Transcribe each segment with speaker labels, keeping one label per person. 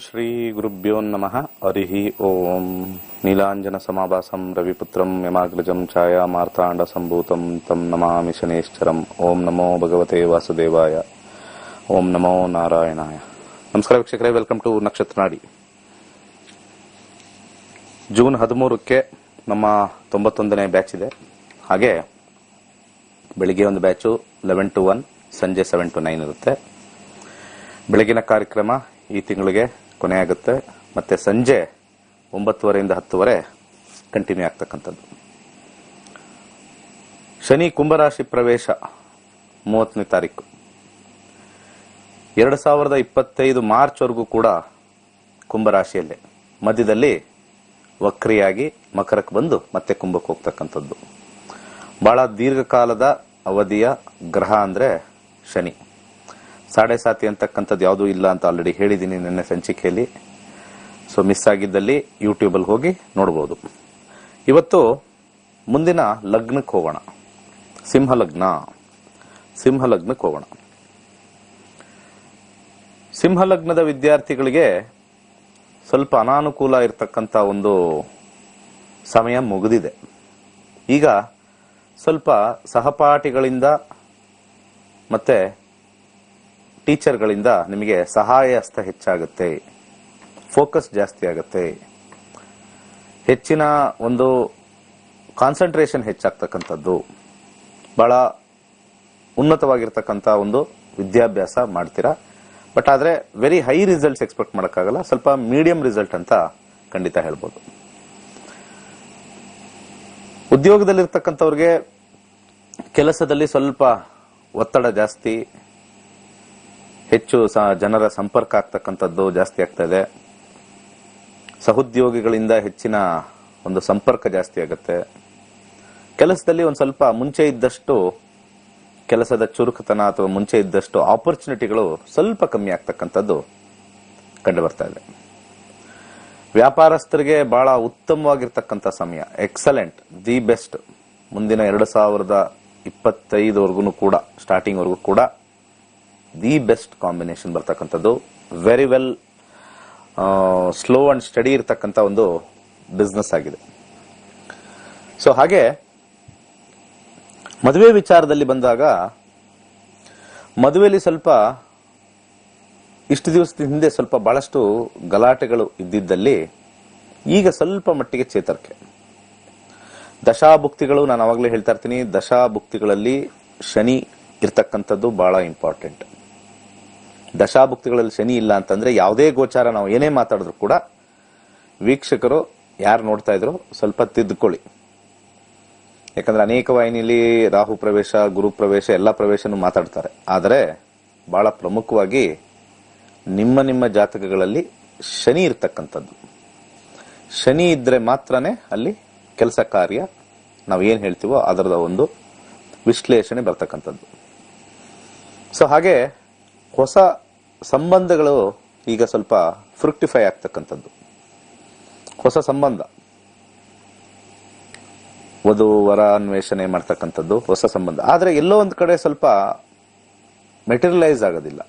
Speaker 1: ಶ್ರೀ ಗುರುಭ್ಯೋ ನಮಃ. ಹರಿಃ ಓಂ. ನೀಲಾಂಜನ ಸಮಾಭಾಸಂ ರವಿಪುತ್ರಂ ಯಮಾಗ್ರಜಂ ಛಾಯಾ ಮಾರ್ತಾಂಡ ಸಂಭೂತಂ ತಂ ನಮಾಮಿ ಶನೇಶ್ಚರಂ. ಓಂ ನಮೋ ಭಗವತೆ ವಾಸುದೇವಾಯ. ಓಂ ನಮೋ ನಾರಾಯಣಾಯ. ನಮಸ್ಕಾರ ವೀಕ್ಷಕರೇ, ವೆಲ್ಕಮ್ ಟು ನಕ್ಷತ್ರ ನಾಡಿ. ಜೂನ್ 13ಕ್ಕೆ ನಮ್ಮ 91ನೇ ಬ್ಯಾಚ್ ಇದೆ. ಹಾಗೆ ಬೆಳಿಗ್ಗೆ ಒಂದು ಬ್ಯಾಚು 11 to 1, ಸಂಜೆ 7 to 9 ಇರುತ್ತೆ. ಬೆಳಗಿನ ಕಾರ್ಯಕ್ರಮ ಈ ತಿಂಗಳಿಗೆ ಕೊನೆಯಾಗುತ್ತೆ. ಮತ್ತೆ ಸಂಜೆ 9:30 to 10 ಕಂಟಿನ್ಯೂ ಆಗ್ತಕ್ಕಂಥದ್ದು. ಶನಿ ಕುಂಭರಾಶಿ ಪ್ರವೇಶ 30ನೇ ತಾರೀಕು 2025 ಮಾರ್ಚ್ ವರೆಗೂ ಕೂಡ ಕುಂಭರಾಶಿಯಲ್ಲೇ, ಮಧ್ಯದಲ್ಲಿ ವಕ್ರಿಯಾಗಿ ಮಕರಕ್ಕೆ ಬಂದು ಮತ್ತೆ ಕುಂಭಕ್ಕೆ ಹೋಗ್ತಕ್ಕಂಥದ್ದು. ಬಹಳ ದೀರ್ಘಕಾಲದ ಅವಧಿಯ ಗ್ರಹ ಅಂದ್ರೆ ಶನಿ. ಸಾಡೆ ಸಾತಿ ಅಂತಕ್ಕಂಥದ್ದು ಯಾವುದೂ ಇಲ್ಲ ಅಂತ ಆಲ್ರೆಡಿ ಹೇಳಿದ್ದೀನಿ ನಿನ್ನೆ ಸಂಚಿಕೆಯಲ್ಲಿ. ಸೊ ಮಿಸ್ ಆಗಿದ್ದಲ್ಲಿ ಯೂಟ್ಯೂಬಲ್ಲಿ ಹೋಗಿ ನೋಡ್ಬೋದು. ಇವತ್ತು ಮುಂದಿನ ಲಗ್ನಕ್ಕೆ ಹೋಗೋಣ. ಸಿಂಹ ಲಗ್ನಕ್ಕೆ ಹೋಗೋಣ. ಸಿಂಹ ಲಗ್ನದ ವಿದ್ಯಾರ್ಥಿಗಳಿಗೆ ಸ್ವಲ್ಪ ಅನಾನುಕೂಲ ಇರತಕ್ಕಂಥ ಒಂದು ಸಮಯ ಮುಗಿದಿದೆ. ಈಗ ಸ್ವಲ್ಪ ಸಹಪಾಠಿಗಳಿಂದ ಮತ್ತೆ ಟೀಚರ್ಗಳಿಂದ ನಿಮಗೆ ಸಹಾಯ ಹಸ್ತ ಹೆಚ್ಚಾಗುತ್ತೆ, ಫೋಕಸ್ ಜಾಸ್ತಿ ಆಗುತ್ತೆ, ಹೆಚ್ಚಿನ ಒಂದು ಕಾನ್ಸಂಟ್ರೇಷನ್ ಹೆಚ್ಚಾಗ್ತಕ್ಕಂಥದ್ದು, ಬಹಳ ಉನ್ನತವಾಗಿರ್ತಕ್ಕಂಥ ಒಂದು ವಿದ್ಯಾಭ್ಯಾಸ ಮಾಡ್ತೀರಾ. ಬಟ್ ಆದ್ರೆ ವೆರಿ ಹೈ ರಿಸಲ್ಟ್ಸ್ ಎಕ್ಸ್ಪೆಕ್ಟ್ ಮಾಡೋಕ್ಕಾಗಲ್ಲ, ಸ್ವಲ್ಪ ಮೀಡಿಯಂ ರಿಸಲ್ಟ್ ಅಂತ ಖಂಡಿತ ಹೇಳ್ಬೋದು. ಉದ್ಯೋಗದಲ್ಲಿರ್ತಕ್ಕಂಥವ್ರಿಗೆ ಕೆಲಸದಲ್ಲಿ ಸ್ವಲ್ಪ ಒತ್ತಡ ಜಾಸ್ತಿ, ಹೆಚ್ಚು ಜನರ ಸಂಪರ್ಕ ಆಗ್ತಕ್ಕಂಥದ್ದು ಜಾಸ್ತಿ ಆಗ್ತಾ ಇದೆ. ಸಹೋದ್ಯೋಗಿಗಳಿಂದ ಹೆಚ್ಚಿನ ಒಂದು ಸಂಪರ್ಕ ಜಾಸ್ತಿ ಆಗುತ್ತೆ. ಕೆಲಸದಲ್ಲಿ ಒಂದು ಸ್ವಲ್ಪ ಮುಂಚೆ ಇದ್ದಷ್ಟು ಕೆಲಸದ ಚುರುಕುತನ ಅಥವಾ ಮುಂಚೆ ಇದ್ದಷ್ಟು ಆಪರ್ಚುನಿಟಿಗಳು ಸ್ವಲ್ಪ ಕಮ್ಮಿ ಆಗ್ತಕ್ಕಂಥದ್ದು ಕಂಡು ಬರ್ತಾ ಇದೆ. ವ್ಯಾಪಾರಸ್ಥರಿಗೆ ಬಹಳ ಉತ್ತಮವಾಗಿರ್ತಕ್ಕಂಥ ಸಮಯ, ಎಕ್ಸಲೆಂಟ್, ದಿ ಬೆಸ್ಟ್. ಮುಂದಿನ 2025 ಕೂಡ ಸ್ಟಾರ್ಟಿಂಗ್ ವರೆಗೂ ಕೂಡ ದಿ ಬೆಸ್ಟ್ ಕಾಂಬಿನೇಷನ್ ಬರ್ತಕ್ಕಂಥದ್ದು. Very well slow and study ಇರತಕ್ಕಂಥ ಒಂದು ಬಿಸ್ನೆಸ್ ಆಗಿದೆ. ಸೊ ಹಾಗೆ ಮದುವೆ ವಿಚಾರದಲ್ಲಿ ಬಂದಾಗ, ಮದುವೆಯಲ್ಲಿ ಸ್ವಲ್ಪ ಇಷ್ಟು ದಿವಸದ ಹಿಂದೆ ಸ್ವಲ್ಪ ಬಹಳಷ್ಟು ಗಲಾಟೆಗಳು ಇದ್ದಿದ್ದಲ್ಲಿ ಈಗ ಸ್ವಲ್ಪ ಮಟ್ಟಿಗೆ ಚೇತರಿಕೆ. ದಶಾಭುಕ್ತಿಗಳು, ನಾನು ಅವಾಗಲೇ ಹೇಳ್ತಾ ಇರ್ತೀನಿ, ದಶಾಭುಕ್ತಿಗಳಲ್ಲಿ ಶನಿ ಇರ್ತಕ್ಕಂಥದ್ದು ಬಹಳ ಇಂಪಾರ್ಟೆಂಟ್. ದಶಾಭುಕ್ತಿಗಳಲ್ಲಿ ಶನಿ ಇಲ್ಲ ಅಂತಂದ್ರೆ ಯಾವುದೇ ಗೋಚಾರ ನಾವು ಏನೇ ಮಾತಾಡಿದ್ರು ಕೂಡ ವೀಕ್ಷಕರು ಯಾರು ನೋಡ್ತಾ ಇದ್ರು ಸ್ವಲ್ಪ ತಿದ್ದುಕೊಳ್ಳಿ. ಯಾಕಂದ್ರೆ ಅನೇಕ ವಾಹಿನಿಯಲ್ಲಿ ರಾಹು ಪ್ರವೇಶ, ಗುರು ಪ್ರವೇಶ, ಎಲ್ಲ ಪ್ರವೇಶನೂ ಮಾತಾಡ್ತಾರೆ. ಆದರೆ ಬಹಳ ಪ್ರಮುಖವಾಗಿ ನಿಮ್ಮ ಜಾತಕಗಳಲ್ಲಿ ಶನಿ ಇರ್ತಕ್ಕಂಥದ್ದು. ಶನಿ ಇದ್ರೆ ಮಾತ್ರನೇ ಅಲ್ಲಿ ಕೆಲಸ ಕಾರ್ಯ ನಾವು ಏನ್ ಹೇಳ್ತೀವೋ ಅದರದ ಒಂದು ವಿಶ್ಲೇಷಣೆ ಬರ್ತಕ್ಕಂಥದ್ದು. ಸೊ ಹಾಗೆ ಹೊಸ ಸಂಬಂಧಗಳು ಈಗ ಸ್ವಲ್ಪ ಫ್ರುಕ್ಟಿಫೈ ಆಗ್ತಕ್ಕಂಥದ್ದು. ಹೊಸ ಸಂಬಂಧ, ವಧು ವರ ಅನ್ವೇಷಣೆ ಮಾಡ್ತಕ್ಕಂಥದ್ದು ಹೊಸ ಸಂಬಂಧ. ಆದ್ರೆ ಎಲ್ಲೋ ಒಂದ್ ಕಡೆ ಸ್ವಲ್ಪ ಮೆಟೀರಿಯಲೈಸ್ ಆಗೋದಿಲ್ಲ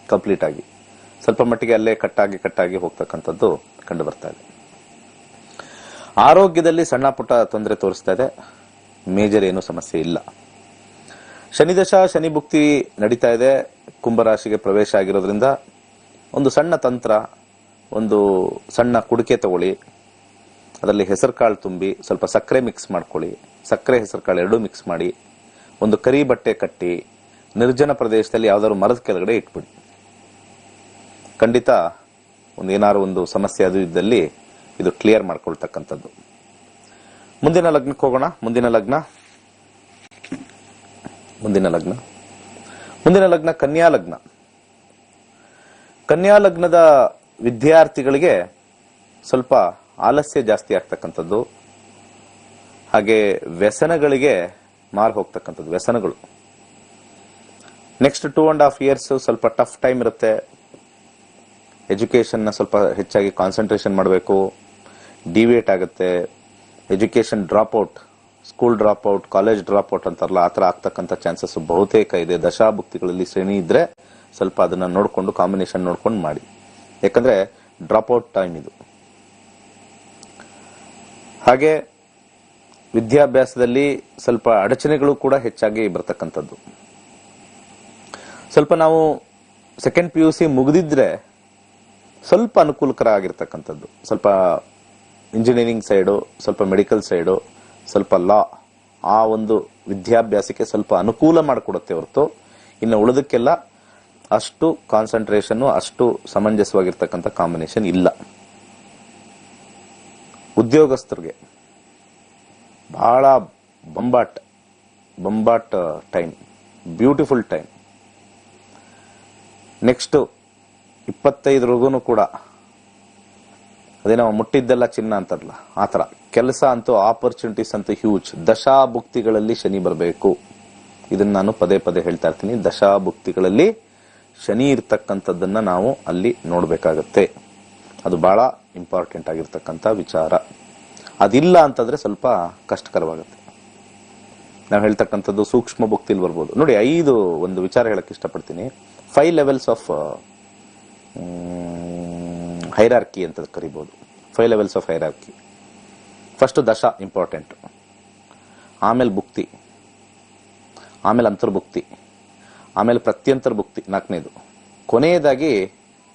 Speaker 1: ಕಂಪ್ಲೀಟ್ ಆಗಿ, ಸ್ವಲ್ಪ ಮಟ್ಟಿಗೆ ಅಲ್ಲೇ ಕಟ್ಟಾಗಿ ಹೋಗ್ತಕ್ಕಂಥದ್ದು ಕಂಡು ಬರ್ತಾ ಇದೆ. ಆರೋಗ್ಯದಲ್ಲಿ ಸಣ್ಣ ಪುಟ್ಟ ತೊಂದರೆ ತೋರಿಸ್ತಾ ಇದೆ, ಮೇಜರ್ ಏನು ಸಮಸ್ಯೆ ಇಲ್ಲ. ಶನಿ ದಶಾ ಶನಿ ಭುಕ್ತಿ ನಡೀತಾ ಇದೆ, ಕುಂಭರಾಶಿಗೆ ಪ್ರವೇಶ ಆಗಿರೋದ್ರಿಂದ ಒಂದು ಸಣ್ಣ ತಂತ್ರ, ಒಂದು ಸಣ್ಣ ಕುಡಿಕೆ ತಗೊಳ್ಳಿ, ಅದರಲ್ಲಿ ಹೆಸರು ಕಾಳು ತುಂಬಿ ಸ್ವಲ್ಪ ಸಕ್ಕರೆ ಮಿಕ್ಸ್ ಮಾಡ್ಕೊಳ್ಳಿ, ಸಕ್ಕರೆ ಹೆಸರು ಕಾಳು ಎರಡೂ ಮಿಕ್ಸ್ ಮಾಡಿ ಒಂದು ಕರಿ ಬಟ್ಟೆ ಕಟ್ಟಿ ನಿರ್ಜನ ಪ್ರದೇಶದಲ್ಲಿ ಯಾವ್ದಾದ್ರು ಮರದ ಕೆಳಗಡೆ ಇಟ್ಬಿಡಿ. ಖಂಡಿತ ಏನಾದ್ರು ಒಂದು ಸಮಸ್ಯೆ ಅದು ಇದ್ದಲ್ಲಿ ಇದು ಕ್ಲಿಯರ್ ಮಾಡ್ಕೊಳ್ತಕ್ಕಂಥದ್ದು. ಮುಂದಿನ ಲಗ್ನಕ್ಕೆ ಹೋಗೋಣ. ಮುಂದಿನ ಲಗ್ನ ಕನ್ಯಾ ಲಗ್ನ. ಕನ್ಯಾ ಲಗ್ನದ ವಿದ್ಯಾರ್ಥಿಗಳಿಗೆ ಸ್ವಲ್ಪ ಆಲಸ್ಯ ಜಾಸ್ತಿ ಆಗ್ತಕ್ಕಂಥದ್ದು, ಹಾಗೆ ವ್ಯಸನಗಳಿಗೆ ಮಾರು ಹೋಗ್ತಕ್ಕಂಥದ್ದು. ವ್ಯಸನಗಳು ನೆಕ್ಸ್ಟ್ 2.5 years ಸ್ವಲ್ಪ ಟಫ್ ಟೈಮ್ ಇರುತ್ತೆ. ಎಜುಕೇಶನ್ ನ ಸ್ವಲ್ಪ ಹೆಚ್ಚಾಗಿ ಕಾನ್ಸಂಟ್ರೇಷನ್ ಮಾಡಬೇಕು. ಡಿವಿಯೇಟ್ ಆಗುತ್ತೆ. Education drop out, school drop out, college drop out ಅಂತಾರಲ್ಲ, ಆತರ ಆಗ್ತಕ್ಕಂಥ ಚಾನ್ಸಸ್ ಬಹುತೇಕ ಇದೆ. ದಶಾಭುಕ್ತಿಗಳಲ್ಲಿ ಶ್ರೇಣಿ ಇದ್ರೆ ಸ್ವಲ್ಪ ಅದನ್ನ ನೋಡ್ಕೊಂಡು, ಕಾಂಬಿನೇಷನ್ ನೋಡ್ಕೊಂಡು ಮಾಡಿ. ಯಾಕಂದ್ರೆ ಡ್ರಾಪ್ ಔಟ್ ಟೈಮ್ ಇದು. ಹಾಗೆ ವಿದ್ಯಾಭ್ಯಾಸದಲ್ಲಿ ಸ್ವಲ್ಪ ಅಡಚಣೆಗಳು ಕೂಡ ಹೆಚ್ಚಾಗಿ ಬರ್ತಕ್ಕಂಥದ್ದು. ಸ್ವಲ್ಪ ನಾವು ಸೆಕೆಂಡ್ PUC ಮುಗಿದಿದ್ರೆ ಸ್ವಲ್ಪ ಅನುಕೂಲಕರ ಆಗಿರ್ತಕ್ಕಂಥದ್ದು. ಸ್ವಲ್ಪ ಇಂಜಿನಿಯರಿಂಗ್ ಸೈಡು, ಸ್ವಲ್ಪ ಮೆಡಿಕಲ್ ಸೈಡು, ಸ್ವಲ್ಪ ಲಾ, ಆ ಒಂದು ವಿದ್ಯಾಭ್ಯಾಸಕ್ಕೆ ಸ್ವಲ್ಪ ಅನುಕೂಲ ಮಾಡಿಕೊಡುತ್ತೆ ಹೊರತು ಇನ್ನು ಉಳಿದಕ್ಕೆಲ್ಲ ಅಷ್ಟು ಕಾನ್ಸಂಟ್ರೇಷನ್, ಅಷ್ಟು ಸಮಂಜಸವಾಗಿರ್ತಕ್ಕಂಥ ಕಾಂಬಿನೇಷನ್ ಇಲ್ಲ. ಉದ್ಯೋಗಸ್ಥರಿಗೆ ಬಹಳ ಬಂಬಾಟ್ ಟೈಮ್, ಬ್ಯೂಟಿಫುಲ್ ಟೈಮ್. ನೆಕ್ಸ್ಟ್ 25 ಕೂಡ ಅದೇನೋ ಮುಟ್ಟಿದ್ದೆಲ್ಲ ಚಿನ್ನ ಅಂತಾರಲ್ಲ, ಆತರ ಕೆಲಸ ಅಂತೂ, ಆಪರ್ಚುನಿಟೀಸ್ ಅಂತೂ ಹ್ಯೂಜ್. ದಶಾಭುಕ್ತಿಗಳಲ್ಲಿ ಶನಿ ಬರಬೇಕು. ಇದನ್ನ ನಾನು ಪದೇ ಪದೇ ಹೇಳ್ತಾ ಇರ್ತೀನಿ. ದಶಾಭುಕ್ತಿಗಳಲ್ಲಿ ಶನಿ ಇರ್ತಕ್ಕಂಥದ್ದನ್ನ ನಾವು ಅಲ್ಲಿ ನೋಡ್ಬೇಕಾಗತ್ತೆ. ಅದು ಬಹಳ ಇಂಪಾರ್ಟೆಂಟ್ ಆಗಿರ್ತಕ್ಕಂಥ ವಿಚಾರ. ಅದಿಲ್ಲ ಅಂತಂದ್ರೆ ಸ್ವಲ್ಪ ಕಷ್ಟಕರವಾಗುತ್ತೆ. ನಾವು ಹೇಳ್ತಕ್ಕಂಥದ್ದು ಸೂಕ್ಷ್ಮ ಭುಕ್ತಿಲಿ ಬರ್ಬೋದು. ನೋಡಿ, 5 ಒಂದು ವಿಚಾರ ಹೇಳಕ್ ಇಷ್ಟಪಡ್ತೀನಿ. 5 ಲೆವೆಲ್ಸ್ ಆಫ್ ಹೈರಾರ್ಕಿ ಅಂತ ಕರಿಬಹುದು. 5 ಲೆವೆಲ್ಸ್ ಆಫ್ ಹೈರಾರ್ಕಿ. ಫಸ್ಟ್ ದಶ ಇಂಪಾರ್ಟೆಂಟ್, ಆಮೇಲೆ ಭುಕ್ತಿ, ಆಮೇಲೆ ಅಂತರ್ಭುಕ್ತಿ, ಆಮೇಲೆ ಪ್ರತ್ಯಂತರ ಭುಕ್ತಿ 4ನೇದು, ಕೊನೆಯದಾಗಿ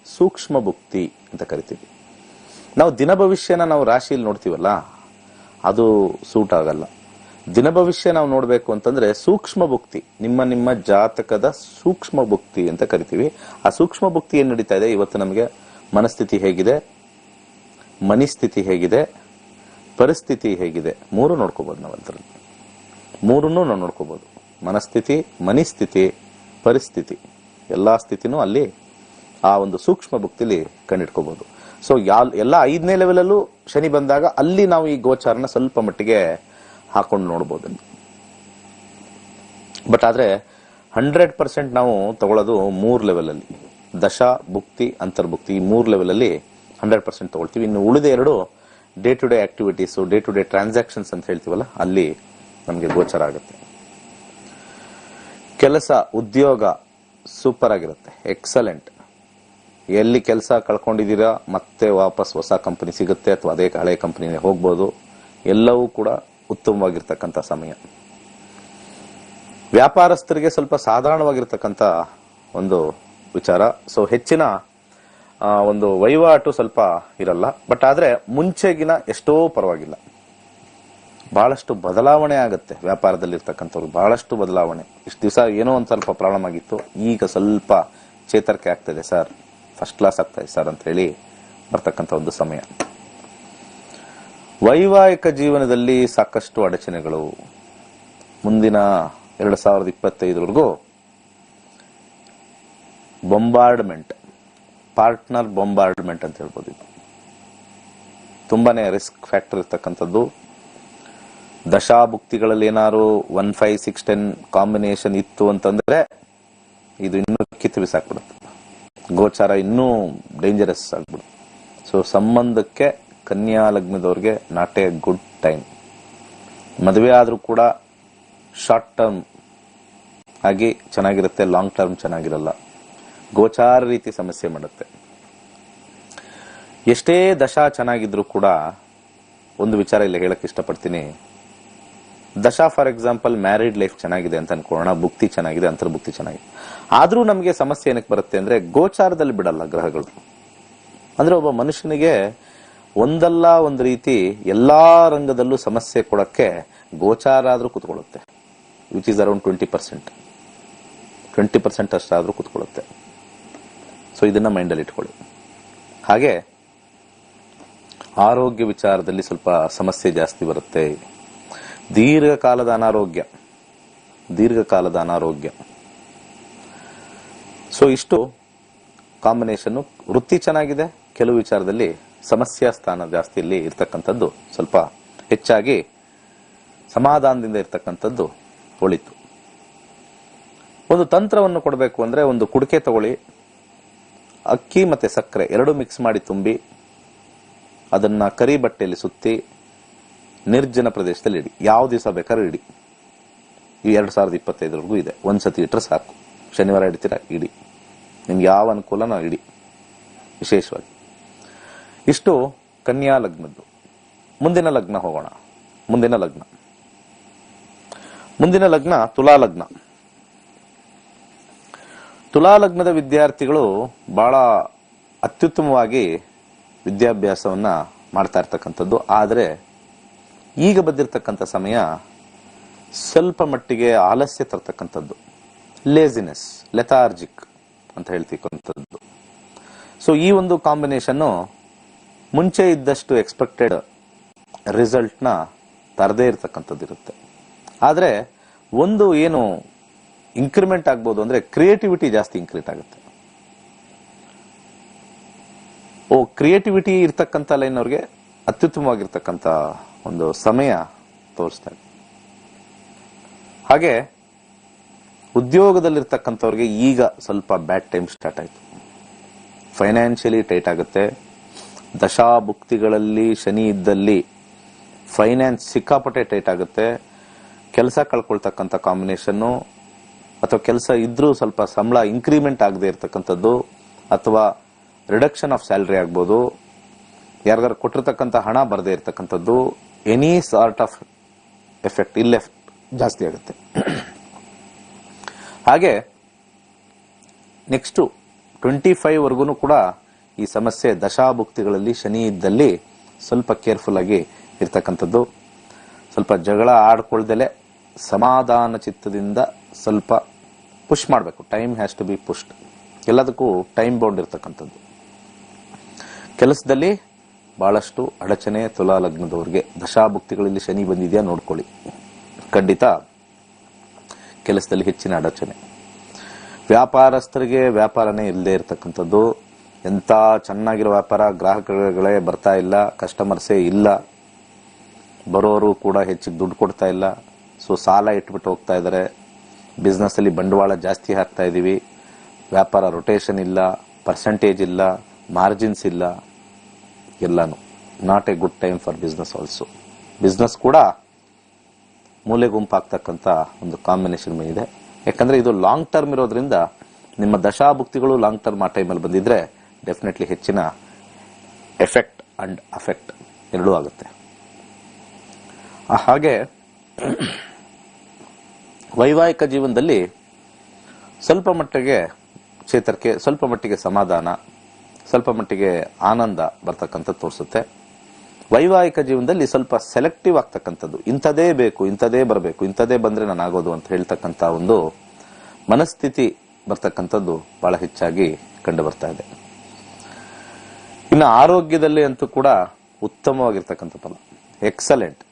Speaker 1: ಸೂಕ್ಷ್ಮ ಭುಕ್ತಿ ಅಂತ ಕರಿತೀವಿ. ನಾವು ದಿನ ಭವಿಷ್ಯನ ನಾವು ರಾಶಿಯಲ್ಲಿ ನೋಡ್ತೀವಲ್ಲ, ಅದು ಸೂಟ್ ಆಗಲ್ಲ. ದಿನ ಭವಿಷ್ಯ ನಾವು ನೋಡ್ಬೇಕು ಅಂತಂದ್ರೆ ಸೂಕ್ಷ್ಮ ಭುಕ್ತಿ, ನಿಮ್ಮ ಜಾತಕದ ಸೂಕ್ಷ್ಮ ಭುಕ್ತಿ ಅಂತ ಕರಿತೀವಿ. ಆ ಸೂಕ್ಷ್ಮ ಭುಕ್ತಿ ಏನ್ ನಡೀತಾ ಇದೆ ಇವತ್ತು, ನಮಗೆ ಮನಸ್ಥಿತಿ ಹೇಗಿದೆ, ಮನಿಸ್ಥಿತಿ ಹೇಗಿದೆ, ಪರಿಸ್ಥಿತಿ ಹೇಗಿದೆ, 3 ನೋಡ್ಕೋಬಹುದು. ನಾವು ಅದರಲ್ಲಿ 3 ನಾವು ನೋಡ್ಕೋಬಹುದು. ಮನಸ್ಥಿತಿ, ಮನಿಸ್ಥಿತಿ, ಪರಿಸ್ಥಿತಿ, ಎಲ್ಲಾ ಸ್ಥಿತಿನೂ ಅಲ್ಲಿ ಆ ಒಂದು ಸೂಕ್ಷ್ಮ ಭುಕ್ತಿಲಿ ಕಂಡಿಡ್ಕೋಬಹುದು. ಸೊ ಎಲ್ಲ 5ನೇ ಲೆವೆಲ್ ಅಲ್ಲೂ ಶನಿ ಬಂದಾಗ ಅಲ್ಲಿ ನಾವು ಈ ಗೋಚಾರನ ಸ್ವಲ್ಪ ಮಟ್ಟಿಗೆ ಹಾಕೊಂಡು ನೋಡ್ಬೋದು. ಬಟ್ ಆದ್ರೆ 100% ನಾವು ತಗೊಳ್ಳೋದು 3 ಲೆವೆಲ್ ಅಲ್ಲಿ, ದಶ, ಭುಕ್ತಿ, ಅಂತರ್ಭುಕ್ತಿ, ಈ 3 ಲೆವೆಲ್ ಅಲ್ಲಿ 100% ತಗೊಳ್ತೀವಿ. ಇನ್ನು ಉಳಿದ 2 day to day activities, day to day transactions ಅಂತ ಹೇಳ್ತೀವಲ್ಲ, ಅಲ್ಲಿ ನಮಗೆ ಗೋಚರ ಆಗುತ್ತೆ. ಕೆಲಸ, ಉದ್ಯೋಗ ಸೂಪರ್ ಆಗಿರುತ್ತೆ, ಎಕ್ಸಲೆಂಟ್. ಎಲ್ಲಿ ಕೆಲಸ ಕಳ್ಕೊಂಡಿದ್ದೀರಾ ಮತ್ತೆ ವಾಪಸ್ ಹೊಸ ಕಂಪನಿ ಸಿಗುತ್ತೆ, ಅಥವಾ ಅದೇ ಹಳೆ ಕಂಪನಿಗೆ ಹೋಗ್ಬೋದು. ಎಲ್ಲವೂ ಕೂಡ ಉತ್ತಮವಾಗಿರ್ತಕ್ಕಂಥ ಸಮಯ. ವ್ಯಾಪಾರಸ್ಥರಿಗೆ ಸ್ವಲ್ಪ ಸಾಧಾರಣವಾಗಿರ್ತಕ್ಕಂಥ ಒಂದು ವಿಚಾರ. ಸೊ ಹೆಚ್ಚಿನ ಒಂದು ವಹಿವಾಟು ಸ್ವಲ್ಪ ಇರಲ್ಲ. ಬಟ್ ಆದ್ರೆ ಮುಂಚೆಗಿನ ಎಷ್ಟೋ ಪರವಾಗಿಲ್ಲ. ಬಹಳಷ್ಟು ಬದಲಾವಣೆ ಆಗುತ್ತೆ ವ್ಯಾಪಾರದಲ್ಲಿ ಇರ್ತಕ್ಕಂಥವ್ರು, ಬಹಳಷ್ಟು ಬದಲಾವಣೆ. ಇಷ್ಟು ದಿವಸ ಏನೋ ಒಂದ್ ಸ್ವಲ್ಪ ಪ್ರಾಬ್ಲಮ್ ಆಗಿತ್ತು, ಈಗ ಸ್ವಲ್ಪ ಚೇತರಿಕೆ ಆಗ್ತದೆ ಸರ್, ಫಸ್ಟ್ ಕ್ಲಾಸ್ ಆಗ್ತದೆ ಸರ್ ಅಂತ ಹೇಳಿ ಬರ್ತಕ್ಕಂಥ ಒಂದು ಸಮಯ. ವೈವಾಹಿಕ ಜೀವನದಲ್ಲಿ ಸಾಕಷ್ಟು ಅಡಚಣೆಗಳು. ಮುಂದಿನ 2025 ಬೊಂಬಾರ್ಡ್ಮೆಂಟ್, ಪಾರ್ಟ್ನರ್ ಬೊಂಬಾರ್ಡ್ಮೆಂಟ್ ಅಂತ ಹೇಳ್ಬೋದು. ಇದು ತುಂಬಾನೇ ರಿಸ್ಕ್ ಫ್ಯಾಕ್ಟರ್ ಇರ್ತಕ್ಕಂಥದ್ದು. ದಶಾಭುಕ್ತಿಗಳಲ್ಲಿ ಏನಾದ್ರು 1, 5, 6, 10 ಕಾಂಬಿನೇಷನ್ ಇತ್ತು ಅಂತಂದ್ರೆ ಇದು ಇನ್ನೂ ಕಿತ್ತು ಬಿಸಾಕ್ಬಿಡುತ್ತೆ. ಗೋಚಾರ ಇನ್ನೂ ಡೇಂಜರಸ್ ಆಗ್ಬಿಡುತ್ತೆ. ಸೊ ಸಂಬಂಧಕ್ಕೆ ಕನ್ಯಾ ಲಗ್ನದವ್ರಿಗೆ ನಾಟ್ ಎ ಗುಡ್ ಟೈಮ್. ಮದುವೆ ಆದ್ರೂ ಕೂಡ ಶಾರ್ಟ್ ಟರ್ಮ್ ಆಗಿ ಚೆನ್ನಾಗಿರುತ್ತೆ, ಲಾಂಗ್ ಟರ್ಮ್ ಚೆನ್ನಾಗಿರಲ್ಲ. ಗೋಚಾರ ರೀತಿ ಸಮಸ್ಯೆ ಮಾಡುತ್ತೆ. ಎಷ್ಟೇ ದಶಾ ಚೆನ್ನಾಗಿದ್ರು ಕೂಡ ಒಂದು ವಿಚಾರ ಇಲ್ಲಿ ಹೇಳಕ್ ಇಷ್ಟಪಡ್ತೀನಿ. ದಶಾ ಫಾರ್ ಎಕ್ಸಾಂಪಲ್ ಮ್ಯಾರಿಡ್ ಲೈಫ್ ಚೆನ್ನಾಗಿದೆ ಅಂತ ಅನ್ಕೊಳ್ಳೋಣ, ಭುಕ್ತಿ ಚೆನ್ನಾಗಿದೆ, ಅಂತರ್ಭುಕ್ತಿ ಚೆನ್ನಾಗಿದೆ. ಆದ್ರೂ ನಮಗೆ ಸಮಸ್ಯೆ ಏನಕ್ಕೆ ಬರುತ್ತೆ ಅಂದ್ರೆ ಗೋಚಾರದಲ್ಲಿ ಬಿಡಲ್ಲ ಗ್ರಹಗಳು. ಅಂದ್ರೆ ಒಬ್ಬ ಮನುಷ್ಯನಿಗೆ ಒಂದಲ್ಲ ಒಂದು ರೀತಿ ಎಲ್ಲಾ ರಂಗದಲ್ಲೂ ಸಮಸ್ಯೆ ಕೊಡಕ್ಕೆ ಗೋಚಾರ ಆದ್ರೂ ಕುತ್ಕೊಳ್ಳುತ್ತೆ. ವಿಚ್ ಇಸ್ ಅರೌಂಡ್ 20% ಅಷ್ಟಾದ್ರೂ ಕುತ್ಕೊಳ್ಳುತ್ತೆ. ಸೊ ಇದನ್ನ ಮೈಂಡಲ್ಲಿ ಇಟ್ಕೊಳ್ಳಿ. ಹಾಗೆ ಆರೋಗ್ಯ ವಿಚಾರದಲ್ಲಿ ಸ್ವಲ್ಪ ಸಮಸ್ಯೆ ಜಾಸ್ತಿ ಬರುತ್ತೆ. ದೀರ್ಘಕಾಲದ ಅನಾರೋಗ್ಯ. ಸೊ ಇಷ್ಟು ಕಾಂಬಿನೇಷನ್. ವೃತ್ತಿ ಚೆನ್ನಾಗಿದೆ, ಕೆಲವು ವಿಚಾರದಲ್ಲಿ ಸಮಸ್ಯಾ ಸ್ಥಾನ ಜಾಸ್ತಿ ಇಲ್ಲಿ ಇರ್ತಕ್ಕಂಥದ್ದು ಸ್ವಲ್ಪ ಹೆಚ್ಚಾಗಿ ಸಮಾಧಾನದಿಂದ ಇರ್ತಕ್ಕಂಥದ್ದು ಒಳಿತು. ಒಂದು ತಂತ್ರವನ್ನು ಕೊಡಬೇಕು ಅಂದ್ರೆ ಒಂದು ಕುಡಿಕೆ ತಗೊಳ್ಳಿ, ಅಕ್ಕಿ ಮತ್ತೆ ಸಕ್ಕರೆ 2 ಮಿಕ್ಸ್ ಮಾಡಿ ತುಂಬಿ ಅದನ್ನ ಕರಿ ಬಟ್ಟೆಯಲ್ಲಿ ಸುತ್ತಿ ನಿರ್ಜನ ಪ್ರದೇಶದಲ್ಲಿ ಇಡಿ. ಯಾವ ದಿವಸ ಬೇಕಾದ್ರೂ ಇಡಿ. ಈ 2025 ಇದೆ. ಒಂದ್ಸತಿ ಇಟ್ರೆ ಸಾಕು. ಶನಿವಾರ ಇಡ್ತೀರಾ, ಇಡಿ. ನಿಮ್ಗೆ ಯಾವ ಅನುಕೂಲನೋ ಇಡಿ. ವಿಶೇಷವಾಗಿ. ಇಷ್ಟು ಕನ್ಯಾ ಲಗ್ನದ್ದು. ಮುಂದಿನ ಲಗ್ನ ಹೋಗೋಣ. ಮುಂದಿನ ಲಗ್ನ ತುಲಾ ಲಗ್ನ. ತುಲಾ ಲಗ್ನದ ವಿದ್ಯಾರ್ಥಿಗಳು ಬಹಳ ಅತ್ಯುತ್ತಮವಾಗಿ ವಿದ್ಯಾಭ್ಯಾಸವನ್ನ ಮಾಡ್ತಾ ಇರ್ತಕ್ಕಂಥದ್ದು. ಆದರೆ ಈಗ ಬಂದಿರತಕ್ಕಂಥ ಸಮಯ ಸ್ವಲ್ಪ ಮಟ್ಟಿಗೆ ಆಲಸ್ಯ ತರ್ತಕ್ಕಂಥದ್ದು, ಲೇಜಿನೆಸ್, ಲೆಥಾರ್ಜಿಕ್ ಅಂತ ಹೇಳ್ತಕ್ಕಂಥದ್ದು. ಸೊ ಈ ಒಂದು ಕಾಂಬಿನೇಷನ್ ಮುಂಚೆ ಇದ್ದಷ್ಟು ಎಕ್ಸ್ಪೆಕ್ಟೆಡ್ ರಿಸಲ್ಟ್ ನ ತರದೇ ಇರತಕ್ಕಂಥದ್ದು ಇರುತ್ತೆ. ಆದ್ರೆ ಒಂದು ಏನು ಇನ್ಕ್ರಿಮೆಂಟ್ ಆಗ್ಬೋದು ಅಂದ್ರೆ ಕ್ರಿಯೇಟಿವಿಟಿ ಜಾಸ್ತಿ ಇನ್ಕ್ರೀಟ್ ಆಗುತ್ತೆ. ಕ್ರಿಯೇಟಿವಿಟಿ ಇರ್ತಕ್ಕಂಥ ಲೈನ್ ಅವ್ರಿಗೆ ಅತ್ಯುತ್ತಮವಾಗಿರ್ತಕ್ಕಂಥ ಒಂದು ಸಮಯ ತೋರಿಸ್ತಾ ಇದೆ. ಹಾಗೆ ಉದ್ಯೋಗದಲ್ಲಿರ್ತಕ್ಕಂಥವ್ರಿಗೆ ಈಗ ಸ್ವಲ್ಪ ಬ್ಯಾಡ್ ಟೈಮ್ ಸ್ಟಾರ್ಟ್ ಆಯ್ತು. ಫೈನಾನ್ಷಿಯಲಿ ಟೈಟ್ ಆಗುತ್ತೆ. ದಶಾಭುಕ್ತಿಗಳಲ್ಲಿ ಶನಿ ಇದ್ದಲ್ಲಿ ಫೈನಾನ್ಸ್ ಸಿಕ್ಕಾಪಟ್ಟೆ ಟೈಟ್ ಆಗುತ್ತೆ. ಕೆಲಸ ಕಳ್ಕೊಳ್ತಕ್ಕಂಥ ಕಾಂಬಿನೇಷನ್, ಅಥವಾ ಕೆಲಸ ಇದ್ರೂ ಸ್ವಲ್ಪ ಸಂಬಳ ಇನ್ಕ್ರಿಮೆಂಟ್ ಆಗದೆ ಇರತಕ್ಕಂಥದ್ದು, ಅಥವಾ ರಿಡಕ್ಷನ್ ಆಫ್ ಸ್ಯಾಲರಿ ಆಗ್ಬೋದು, ಯಾರಿಗಾರು ಕೊಟ್ಟಿರ್ತಕ್ಕಂಥ ಹಣ ಬರದೇ ಇರತಕ್ಕಂಥದ್ದು, ಎನಿ ಸಾರ್ಟ್ ಆಫ್ ಎಫೆಕ್ಟ್ ಇಲ್ಲೇ ಜಾಸ್ತಿ ಆಗುತ್ತೆ. ಹಾಗೆ ನೆಕ್ಸ್ಟ್ 25 ವರೆಗೂ ಕೂಡ ಈ ಸಮಸ್ಯೆ ದಶಾಭುಕ್ತಿಗಳಲ್ಲಿ ಶನಿ ಇದ್ದಲ್ಲಿ ಸ್ವಲ್ಪ ಕೇರ್ಫುಲ್ ಆಗಿ ಇರ್ತಕ್ಕಂಥದ್ದು. ಸ್ವಲ್ಪ ಜಗಳ ಆಡ್ಕೊಳ್ದಲೆ ಸಮಾಧಾನ ಚಿತ್ತದಿಂದ ಸ್ವಲ್ಪ ಪುಷ್ ಮಾಡಬೇಕು. Time has to be pushed. ಎಲ್ಲದಕ್ಕೂ ಟೈಮ್ ಬೌಂಡ್ ಇರ್ತಕ್ಕಂಥದ್ದು. ಕೆಲಸದಲ್ಲಿ ಬಹಳಷ್ಟು ಅಡಚಣೆ ತುಲಾ ಲಗ್ನದವ್ರಿಗೆ. ದಶಾಭುಕ್ತಿಗಳಲ್ಲಿ ಶನಿ ಬಂದಿದೆಯಾ ನೋಡ್ಕೊಳ್ಳಿ. ಖಂಡಿತ ಕೆಲಸದಲ್ಲಿ ಹೆಚ್ಚಿನ ಅಡಚಣೆ. ವ್ಯಾಪಾರಸ್ಥರಿಗೆ ವ್ಯಾಪಾರನೇ ಇಲ್ಲದೆ ಇರತಕ್ಕಂಥದ್ದು. ಎಂತ ಚೆನ್ನಾಗಿರೋ ವ್ಯಾಪಾರ, ಗ್ರಾಹಕಗಳೇ ಬರ್ತಾ ಇಲ್ಲ, ಕಸ್ಟಮರ್ಸೇ ಇಲ್ಲ, ಬರೋರು ಕೂಡ ಹೆಚ್ಚಿಗೆ ದುಡ್ಡು ಕೊಡ್ತಾ ಇಲ್ಲ. ಸೊ ಸಾಲ ಇಟ್ಬಿಟ್ಟು ಹೋಗ್ತಾ ಇದ್ದಾರೆ. ಬಿಸ್ನೆಸ್ ಅಲ್ಲಿ ಬಂಡವಾಳ ಜಾಸ್ತಿ ಹಾಕ್ತಾ ಇದೀವಿ, ವ್ಯಾಪಾರ ರೊಟೇಷನ್ ಇಲ್ಲ, ಪರ್ಸೆಂಟೇಜ್ ಇಲ್ಲ, ಮಾರ್ಜಿನ್ಸ್ ಇಲ್ಲ, ಎಲ್ಲಾನು not A good time for business also. Business ಕೂಡ ಮೂಲೆ ಗುಂಪಾಗ್ತಕ್ಕಂಥ ಒಂದು ಕಾಂಬಿನೇಷನ್ ಇದೆ. ಯಾಕಂದ್ರೆ ಇದು ಲಾಂಗ್ ಟರ್ಮ್ ಇರೋದ್ರಿಂದ ನಿಮ್ಮ ದಶಾಭುಕ್ತಿಗಳು ಲಾಂಗ್ ಟರ್ಮ್ ಆ ಟೈಮಲ್ಲಿ ಬಂದಿದ್ರೆ ಡೆಫಿನೆಟ್ಲಿ ಹೆಚ್ಚಿನ ಎಫೆಕ್ಟ್ ಅಂಡ್ ಅಫೆಕ್ಟ್ ಎರಡೂ ಆಗುತ್ತೆ. ಹಾಗೆ ವೈವಾಹಿಕ ಜೀವನದಲ್ಲಿ ಸ್ವಲ್ಪ ಮಟ್ಟಿಗೆ ಚೇತರಿಕೆ, ಸ್ವಲ್ಪ ಮಟ್ಟಿಗೆ ಸಮಾಧಾನ, ಸ್ವಲ್ಪ ಮಟ್ಟಿಗೆ ಆನಂದ ಬರ್ತಕ್ಕಂಥ ತೋರಿಸುತ್ತೆ. ವೈವಾಹಿಕ ಜೀವನದಲ್ಲಿ ಸ್ವಲ್ಪ ಸೆಲೆಕ್ಟಿವ್ ಆಗ್ತಕ್ಕಂಥದ್ದು, ಇಂಥದೇ ಬೇಕು, ಇಂಥದೇ ಬರಬೇಕು, ಇಂಥದೇ ಬಂದ್ರೆ ನಾನು ಆಗೋದು ಅಂತ ಹೇಳ್ತಕ್ಕಂಥ ಒಂದು ಮನಸ್ಥಿತಿ ಬರ್ತಕ್ಕಂಥದ್ದು ಬಹಳ ಹೆಚ್ಚಾಗಿ ಕಂಡು ಬರ್ತಾ ಇದೆ. ಇನ್ನು ಆರೋಗ್ಯದಲ್ಲಿ ಅಂತೂ ಕೂಡ ಉತ್ತಮವಾಗಿರ್ತಕ್ಕಂಥ ಫಲ, ಎಕ್ಸಲೆಂಟ್.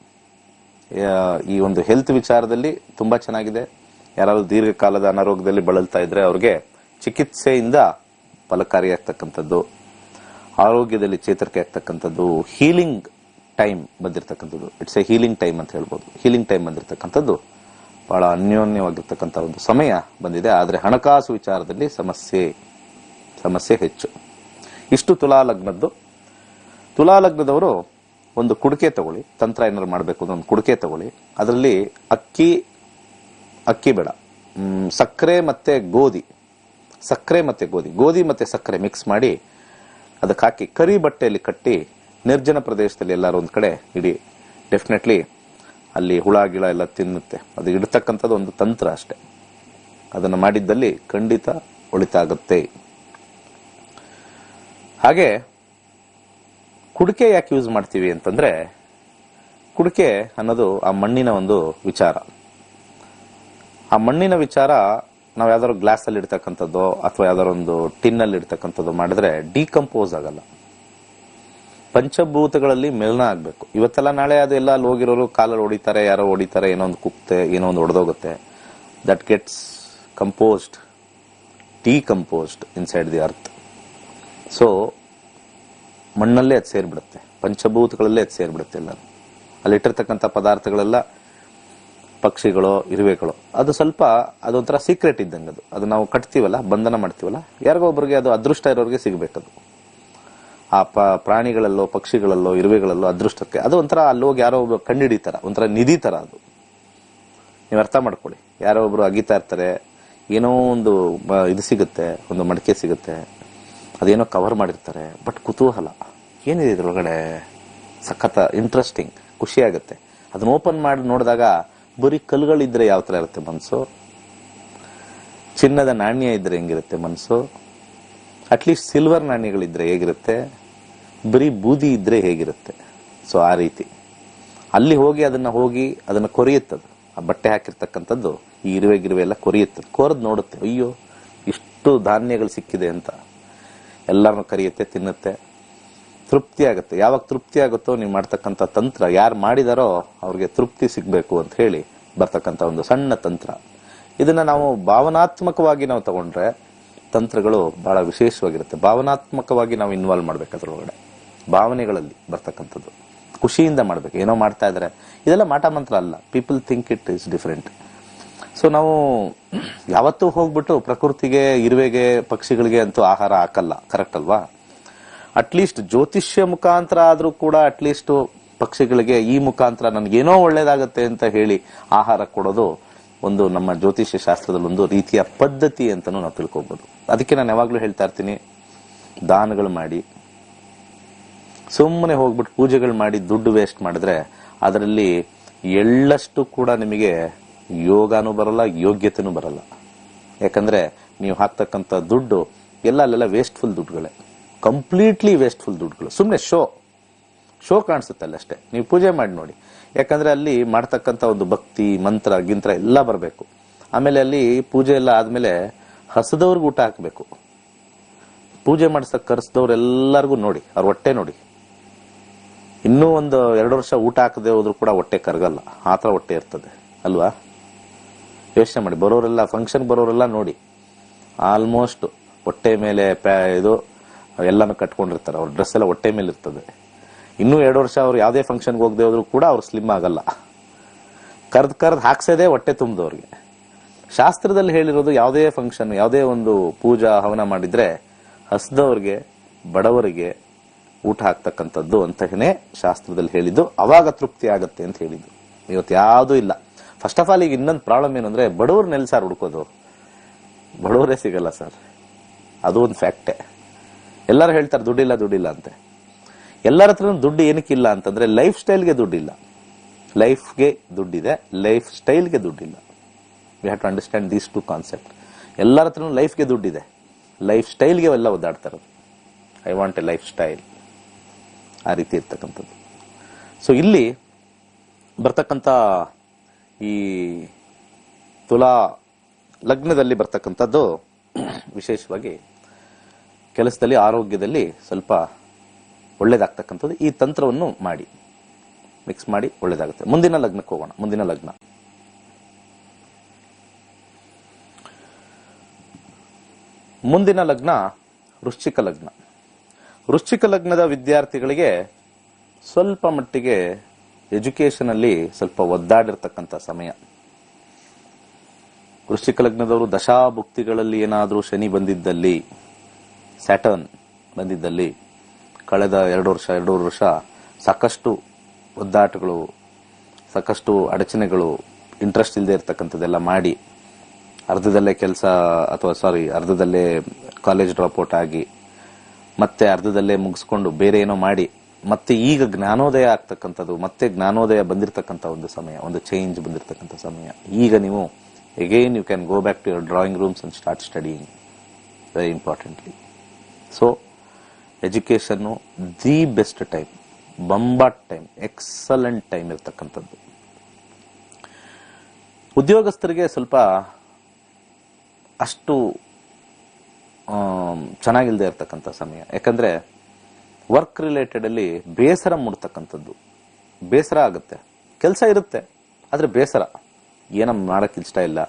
Speaker 1: ಈ ಒಂದು ಹೆಲ್ತ್ ವಿಚಾರದಲ್ಲಿ ತುಂಬಾ ಚೆನ್ನಾಗಿದೆ. ಯಾರಾದ್ರೂ ದೀರ್ಘಕಾಲದ ಅನಾರೋಗ್ಯದಲ್ಲಿ ಬಳಲ್ತಾ ಇದ್ರೆ ಅವ್ರಿಗೆ ಚಿಕಿತ್ಸೆಯಿಂದ ಫಲಕಾರಿಯಾಗ್ತಕ್ಕಂಥದ್ದು, ಆರೋಗ್ಯದಲ್ಲಿ ಚೇತರಿಕೆ ಆಗ್ತಕ್ಕಂಥದ್ದು, ಹೀಲಿಂಗ್ ಟೈಮ್ ಬಂದಿರತಕ್ಕಂಥದ್ದು. ಇಟ್ಸ್ ಎ ಹೀಲಿಂಗ್ ಟೈಮ್ ಅಂತ ಹೇಳ್ಬೋದು. ಹೀಲಿಂಗ್ ಟೈಮ್ ಬಂದಿರತಕ್ಕಂಥದ್ದು ಬಹಳ ಅನ್ಯೋನ್ಯವಾಗಿರ್ತಕ್ಕಂಥ ಒಂದು ಸಮಯ ಬಂದಿದೆ. ಆದ್ರೆ ಹಣಕಾಸು ವಿಚಾರದಲ್ಲಿ ಸಮಸ್ಯೆ ಹೆಚ್ಚು. ಇಷ್ಟು ತುಲಾ ಲಗ್ನದ್ದು. ತುಲಾ ಲಗ್ನದವರು ಒಂದು ಕುಡಿಕೆ ತಗೊಳ್ಳಿ. ತಂತ್ರ ಏನಾದ್ರು ಮಾಡಬೇಕು ಅಂದ್ರೆ ಒಂದು ಕುಡಿಕೆ ತಗೊಳ್ಳಿ. ಅದರಲ್ಲಿ ಅಕ್ಕಿ ಬೇಡ, ಸಕ್ಕರೆ ಮತ್ತೆ ಗೋಧಿ, ಗೋಧಿ ಮತ್ತೆ ಸಕ್ಕರೆ ಮಿಕ್ಸ್ ಮಾಡಿ ಅದಕ್ಕೆ ಹಾಕಿ ಕರಿ ಬಟ್ಟೆಯಲ್ಲಿ ಕಟ್ಟಿ ನಿರ್ಜನ ಪ್ರದೇಶದಲ್ಲಿ ಎಲ್ಲಾರು ಒಂದ್ ಕಡೆ ಇಡಿ. ಡೆಫಿನೆಟ್ಲಿ ಅಲ್ಲಿ ಹುಳ ಗಿಳ ಎಲ್ಲ ತಿನ್ನುತ್ತೆ. ಅದು ಇಡತಕ್ಕಂಥದ್ದು ಒಂದು ತಂತ್ರ ಅಷ್ಟೇ. ಅದನ್ನು ಮಾಡಿದ್ದಲ್ಲಿ ಖಂಡಿತ ಒಳಿತಾಗುತ್ತೆ. ಹಾಗೆ ಕುಡಿಕೆ ಯಾಕೆ ಯೂಸ್ ಮಾಡ್ತೀವಿ ಅಂತಂದ್ರೆ, ಕುಡಿಕೆ ಅನ್ನೋದು ಆ ಮಣ್ಣಿನ ಒಂದು ವಿಚಾರ. ಆ ಮಣ್ಣಿನ ವಿಚಾರ ನಾವು ಯಾವ್ದಾದ್ರು ಗ್ಲಾಸ್ ಅಲ್ಲಿ ಇಡ್ತಕ್ಕಂಥದ್ದು ಅಥವಾ ಯಾವ್ದಾದ್ರು ಒಂದು ಟಿನ್ ಅಲ್ಲಿ ಇಡ್ತಕ್ಕಂಥದ್ದು ಮಾಡಿದ್ರೆ ಡಿಕಂಪೋಸ್ ಆಗಲ್ಲ. ಪಂಚಭೂತಗಳಲ್ಲಿ ಮಿಲನ ಆಗ್ಬೇಕು. ಇವತ್ತೆಲ್ಲ ನಾಳೆ ಅದೆಲ್ಲ ಅಲ್ಲಿ ಹೋಗಿರೋರು ಕಾಲಲ್ಲಿ ಹೊಡಿತಾರೆ, ಯಾರೋ ಹೊಡಿತಾರೆ, ಏನೋ ಒಂದು ಕುಕ್ತೆ, ಏನೋ ಒಂದು ಹೊಡೆದೋಗುತ್ತೆ. That gets composed, decomposed inside the earth. So ಮಣ್ಣಲ್ಲೇ ಅದು ಸೇರ್ಬಿಡುತ್ತೆ, ಪಂಚಭೂತಗಳಲ್ಲೇ ಅದು ಸೇರ್ಬಿಡುತ್ತೆ. ಎಲ್ಲ ಅಲ್ಲಿಟ್ಟಿರ್ತಕ್ಕಂಥ ಪದಾರ್ಥಗಳೆಲ್ಲ ಪಕ್ಷಿಗಳು, ಇರುವೆಗಳು, ಅದು ಸ್ವಲ್ಪ ಅದೊಂಥರ ಸೀಕ್ರೆಟ್ ಇದ್ದಂಗೆ. ಅದು ನಾವು ಕಟ್ತೀವಲ್ಲ, ಬಂಧನ ಮಾಡ್ತೀವಲ್ಲ, ಯಾರಿಗೋ ಒಬ್ಬರಿಗೆ ಅದು ಅದೃಷ್ಟ ಇರೋರಿಗೆ ಸಿಗ್ಬೇಕದು. ಆ ಪ್ರಾಣಿಗಳಲ್ಲೋ, ಪಕ್ಷಿಗಳಲ್ಲೋ, ಇರುವೆಗಳಲ್ಲೋ ಅದೃಷ್ಟಕ್ಕೆ ಅದು ಒಂಥರ ಅಲ್ಲಿ ಹೋಗಿ ಯಾರೋ ಒಬ್ರು ಕಂಡಿಡಿತಾರ, ಒಂಥರ ನಿಧಿ ತರ ಅದು. ನೀವು ಅರ್ಥ ಮಾಡ್ಕೊಳ್ಳಿ. ಯಾರೋ ಒಬ್ರು ಅಗಿತಾ ಇರ್ತಾರೆ, ಏನೋ ಒಂದು ಇದು ಸಿಗುತ್ತೆ, ಒಂದು ಮಡಿಕೆ ಸಿಗುತ್ತೆ, ಅದೇನೋ ಕವರ್ ಮಾಡಿರ್ತಾರೆ, ಬಟ್ ಕುತೂಹಲ ಏನಿದೆ ಇದ್ರೊಳಗಡೆ, ಸಖತ್ ಇಂಟ್ರೆಸ್ಟಿಂಗ್, ಖುಷಿ ಆಗುತ್ತೆ. ಅದನ್ನ ಓಪನ್ ಮಾಡಿ ನೋಡಿದಾಗ ಬರೀ ಕಲ್ಲುಗಳಿದ್ರೆ ಯಾವ ತರ ಇರುತ್ತೆ ಮನಸ್ಸು, ಚಿನ್ನದ ನಾಣ್ಯ ಇದ್ರೆ ಹೆಂಗಿರುತ್ತೆ ಮನಸ್ಸು, ಅಟ್ಲೀಸ್ಟ್ ಸಿಲ್ವರ್ ನಾಣ್ಯಗಳಿದ್ರೆ ಹೇಗಿರುತ್ತೆ, ಬರೀ ಬೂದಿ ಇದ್ರೆ ಹೇಗಿರುತ್ತೆ. ಸೊ ಆ ರೀತಿ ಅಲ್ಲಿ ಅದನ್ನ ಕೊರಿಯುತ್ತದು. ಆ ಬಟ್ಟೆ ಹಾಕಿರ್ತಕ್ಕಂಥದ್ದು ಈ ಇರುವೆ ಎಲ್ಲ ಕೊರಿಯುತ್ತದೆ, ಕೋರದ್ ನೋಡುತ್ತೆ, ಅಯ್ಯೋ ಇಷ್ಟು ಧಾನ್ಯಗಳು ಸಿಕ್ಕಿದೆ ಅಂತ. ಎಲ್ಲರನ್ನು ಕರಿಯುತ್ತೆ, ತಿನ್ನುತ್ತೆ, ತೃಪ್ತಿ ಆಗುತ್ತೆ. ಯಾವಾಗ ತೃಪ್ತಿ ಆಗುತ್ತೋ ನೀವು ಮಾಡ್ತಕ್ಕಂಥ ತಂತ್ರ, ಯಾರು ಮಾಡಿದಾರೋ ಅವ್ರಿಗೆ ತೃಪ್ತಿ ಸಿಗ್ಬೇಕು ಅಂತ ಹೇಳಿ ಬರ್ತಕ್ಕಂಥ ಒಂದು ಸಣ್ಣ ತಂತ್ರ. ಇದನ್ನ ನಾವು ಭಾವನಾತ್ಮಕವಾಗಿ ನಾವು ತಗೊಂಡ್ರೆ ತಂತ್ರಗಳು ಬಹಳ ವಿಶೇಷವಾಗಿರುತ್ತೆ. ಭಾವನಾತ್ಮಕವಾಗಿ ನಾವು ಇನ್ವಾಲ್ವ್ ಮಾಡ್ಬೇಕು ಅದ್ರೊಳಗಡೆ, ಭಾವನೆಗಳಲ್ಲಿ ಬರ್ತಕ್ಕಂಥದ್ದು, ಖುಷಿಯಿಂದ ಮಾಡ್ಬೇಕು. ಏನೋ ಮಾಡ್ತಾ ಇದ್ರೆ ಇದೆಲ್ಲ ಮಾಟ ಮಂತ್ರ ಅಲ್ಲ. People think it is different. So ನಾವು ಯಾವತ್ತೂ ಹೋಗ್ಬಿಟ್ಟು ಪ್ರಕೃತಿಗೆ, ಇರುವೆಗೆ, ಪಕ್ಷಿಗಳಿಗೆ ಅಂತೂ ಆಹಾರ ಹಾಕಲ್ಲ, ಕರೆಕ್ಟ್ ಅಲ್ವಾ? ಅಟ್ಲೀಸ್ಟ್ ಜ್ಯೋತಿಷ್ಯ ಮುಖಾಂತರ ಆದ್ರೂ ಕೂಡ ಅಟ್ಲೀಸ್ಟ್ ಪಕ್ಷಿಗಳಿಗೆ ಈ ಮುಖಾಂತರ ನನ್ಗೇನೋ ಒಳ್ಳೇದಾಗತ್ತೆ ಅಂತ ಹೇಳಿ ಆಹಾರ ಕೊಡೋದು ಒಂದು ನಮ್ಮ ಜ್ಯೋತಿಷ್ಯ ಶಾಸ್ತ್ರದಲ್ಲಿ ಒಂದು ರೀತಿಯ ಪದ್ಧತಿ ಅಂತಾನು ನಾವು ತಿಳ್ಕೊಬಹುದು. ಅದಕ್ಕೆ ನಾನು ಯಾವಾಗ್ಲೂ ಹೇಳ್ತಾ ಇರ್ತೀನಿ, ದಾನಗಳು ಮಾಡಿ, ಸುಮ್ಮನೆ ಹೋಗ್ಬಿಟ್ಟು ಪೂಜೆಗಳು ಮಾಡಿ ದುಡ್ಡು ವೇಸ್ಟ್ ಮಾಡಿದ್ರೆ ಅದರಲ್ಲಿ ಎಳ್ಳಷ್ಟು ಕೂಡ ನಿಮಗೆ ಯೋಗನೂ ಬರಲ್ಲ, ಯೋಗ್ಯತೆನೂ ಬರಲ್ಲ. ಯಾಕಂದ್ರೆ ನೀವು ಹಾಕ್ತಕ್ಕಂಥ ದುಡ್ಡು ಅಲ್ಲೆಲ್ಲ ವೇಸ್ಟ್ಫುಲ್ ದುಡ್ಡುಗಳೇ, ಕಂಪ್ಲೀಟ್ಲಿ ವೇಸ್ಟ್ಫುಲ್ ದುಡ್ಡುಗಳು. ಸುಮ್ಮನೆ ಶೋ ಕಾಣಿಸುತ್ತೆ ಅಲ್ಲಷ್ಟೇ. ನೀವು ಪೂಜೆ ಮಾಡಿ ನೋಡಿ, ಯಾಕಂದ್ರೆ ಅಲ್ಲಿ ಮಾಡ್ತಕ್ಕಂಥ ಒಂದು ಭಕ್ತಿ, ಮಂತ್ರ ಗಿಂತ್ರ ಎಲ್ಲ ಬರಬೇಕು. ಆಮೇಲೆ ಅಲ್ಲಿ ಪೂಜೆ ಎಲ್ಲ ಆದ್ಮೇಲೆ ಹಸದವ್ರಿಗೆ ಊಟ ಹಾಕ್ಬೇಕು. ಪೂಜೆ ಮಾಡಿಸಕ್ ಕರೆಸಿದವ್ರೆಲ್ಲರಿಗೂ ನೋಡಿ, ಅವ್ರ ಹೊಟ್ಟೆ ನೋಡಿ. ಇನ್ನೂ ಒಂದು 2 ವರ್ಷ ಊಟ ಹಾಕದೆ ಹೋದ್ರು ಕೂಡ ಹೊಟ್ಟೆ ಕರಗಲ್ಲ, ಆತರ ಹೊಟ್ಟೆ ಇರ್ತದೆ ಅಲ್ವಾ? ಯೋಚನೆ ಮಾಡಿ. ಬರೋರೆಲ್ಲ ಫಂಕ್ಷನ್ ಬರೋರೆಲ್ಲ ನೋಡಿ, ಆಲ್ಮೋಸ್ಟ್ ಹೊಟ್ಟೆ ಮೇಲೆ ಇದು ಎಲ್ಲಾನು ಕಟ್ಕೊಂಡಿರ್ತಾರೆ. ಅವ್ರ ಡ್ರೆಸ್ ಎಲ್ಲ ಹೊಟ್ಟೆ ಮೇಲೆ ಇರ್ತದೆ. ಇನ್ನೂ 2 ವರ್ಷ ಅವ್ರು ಯಾವುದೇ ಫಂಕ್ಷನ್ಗೆ ಹೋಗದೆ ಹೋದ್ರು ಕೂಡ ಅವ್ರು ಸ್ಲಿಮ್ ಆಗಲ್ಲ. ಕರ್ದ್ ಹಾಕ್ಸೋದೇ ಹೊಟ್ಟೆ ತುಂಬದವ್ರಿಗೆ. ಶಾಸ್ತ್ರದಲ್ಲಿ ಹೇಳಿರೋದು ಯಾವುದೇ ಫಂಕ್ಷನ್, ಯಾವುದೇ ಒಂದು ಪೂಜಾ ಹವನ ಮಾಡಿದ್ರೆ ಹಸ್ದವ್ರಿಗೆ, ಬಡವರಿಗೆ ಊಟ ಹಾಕ್ತಕ್ಕಂಥದ್ದು ಅಂತನೇ ಶಾಸ್ತ್ರದಲ್ಲಿ ಹೇಳಿದ್ದು. ಅವಾಗ ತೃಪ್ತಿ ಆಗತ್ತೆ ಅಂತ ಹೇಳಿದ್ದು. ಇವತ್ತು ಯಾವುದೂ ಇಲ್ಲ. ಫಸ್ಟ್ ಆಫ್ ಆಲ್ ಈಗ ಇನ್ನೊಂದು ಪ್ರಾಬ್ಲಮ್ ಏನಂದ್ರೆ, ಬಡವ್ರನ್ನೆಲ್ಲ ಸರ್ ಹುಡ್ಕೋದು, ಬಡವರೇ ಸಿಗಲ್ಲ ಸರ್. ಅದು ಒಂದು ಫ್ಯಾಕ್ಟೇ. ಎಲ್ಲರೂ ಹೇಳ್ತಾರೆ ದುಡ್ಡಿಲ್ಲ ಅಂತೆ. ಎಲ್ಲರ ಹತ್ರ ದುಡ್ಡು ಏನಕ್ಕಿಲ್ಲ ಅಂತಂದ್ರೆ, ಲೈಫ್ ಸ್ಟೈಲ್ಗೆ ದುಡ್ಡಿಲ್ಲ. ಲೈಫ್ಗೆ ದುಡ್ಡಿದೆ, ಲೈಫ್ ಸ್ಟೈಲ್ಗೆ ದುಡ್ಡಿಲ್ಲ. We have to understand these two concept. ಎಲ್ಲರ ಹತ್ರನೂ ಲೈಫ್ಗೆ ದುಡ್ಡಿದೆ, ಲೈಫ್ ಸ್ಟೈಲ್ಗೆ ಎಲ್ಲ ಒದ್ದಾಡ್ತಾ ಇರೋದು. I want a lifestyle, ಆ ರೀತಿ ಇರ್ತಕ್ಕಂಥದ್ದು. ಸೊ ಇಲ್ಲಿ ಬರ್ತಕ್ಕಂಥ ಈ ತುಲಾ ಲಗ್ನದಲ್ಲಿ ಬರ್ತಕ್ಕಂಥದ್ದು ವಿಶೇಷವಾಗಿ ಕೆಲಸದಲ್ಲಿ, ಆರೋಗ್ಯದಲ್ಲಿ ಸ್ವಲ್ಪ ಒಳ್ಳೇದಾಗ್ತಕ್ಕಂಥದ್ದು. ಈ ತಂತ್ರವನ್ನು ಮಾಡಿ, ಮಿಕ್ಸ್ ಮಾಡಿ ಒಳ್ಳೇದಾಗುತ್ತೆ. ಮುಂದಿನ ಲಗ್ನಕ್ಕೆ ಹೋಗೋಣ. ಮುಂದಿನ ಲಗ್ನ ವೃಶ್ಚಿಕ ಲಗ್ನ. ವೃಶ್ಚಿಕ ಲಗ್ನದ ವಿದ್ಯಾರ್ಥಿಗಳಿಗೆ ಸ್ವಲ್ಪ ಮಟ್ಟಿಗೆ ಎಜುಕೇಶನ್ ಅಲ್ಲಿ ಸ್ವಲ್ಪ ಒದ್ದಾಡಿರ್ತಕ್ಕಂಥ ಸಮಯ. ವೃಶ್ಚಿಕ ಲಗ್ನದವರು ದಶಾಭುಕ್ತಿಗಳಲ್ಲಿ ಏನಾದರೂ ಶನಿ ಬಂದಿದ್ದಲ್ಲಿ, ಸ್ಯಾಟರ್ನ್ ಬಂದಿದ್ದಲ್ಲಿ, ಕಳೆದ 2 ವರ್ಷ ಸಾಕಷ್ಟು ಒದ್ದಾಟಗಳು, ಸಾಕಷ್ಟು ಅಡಚಣೆಗಳು, ಇಂಟ್ರೆಸ್ಟ್ ಇಲ್ಲದೆ ಇರ್ತಕ್ಕಂಥದ್ದೆಲ್ಲ ಮಾಡಿ ಅರ್ಧದಲ್ಲೇ ಅರ್ಧದಲ್ಲೇ ಕಾಲೇಜ್ ಡ್ರಾಪ್ಔಟ್ ಆಗಿ, ಮತ್ತೆ ಅರ್ಧದಲ್ಲೇ ಮುಗಿಸ್ಕೊಂಡು ಬೇರೆ ಏನೋ ಮಾಡಿ, ಮತ್ತೆ ಈಗ ಜ್ಞಾನೋದಯ ಆಗ್ತಕ್ಕಂಥದ್ದು, ಮತ್ತೆ ಜ್ಞಾನೋದಯ ಬಂದಿರತಕ್ಕಂಥ ಒಂದು ಸಮಯ, ಒಂದು ಚೇಂಜ್ ಬಂದಿರತಕ್ಕಂಥ ಸಮಯ. ಈಗ ನೀವು again you can go back to your drawing rooms and start studying very importantly. So education the best time, ಬಂಬಾಟ್ ಟೈಮ್, ಎಕ್ಸಲೆಂಟ್ ಟೈಮ್ ಇರ್ತಕ್ಕಂಥದ್ದು. ಉದ್ಯೋಗಸ್ಥರಿಗೆ ಸ್ವಲ್ಪ ಅಷ್ಟು ಚೆನ್ನಾಗಿಲ್ದೇ ಇರ್ತಕ್ಕಂಥ ಸಮಯ. ಯಾಕಂದ್ರೆ ವರ್ಕ್ ರಿಲೇಟೆಡ್ ಅಲ್ಲಿ ಬೇಸರ ಮೂಡ್ತಕ್ಕಂಥದ್ದು. ಬೇಸರ ಆಗುತ್ತೆ, ಕೆಲಸ ಇರುತ್ತೆ ಆದ್ರೆ ಬೇಸರ, ಏನಮ್ಮ ಮಾಡಕ್ ಇಷ್ಟ ಇಲ್ಲ,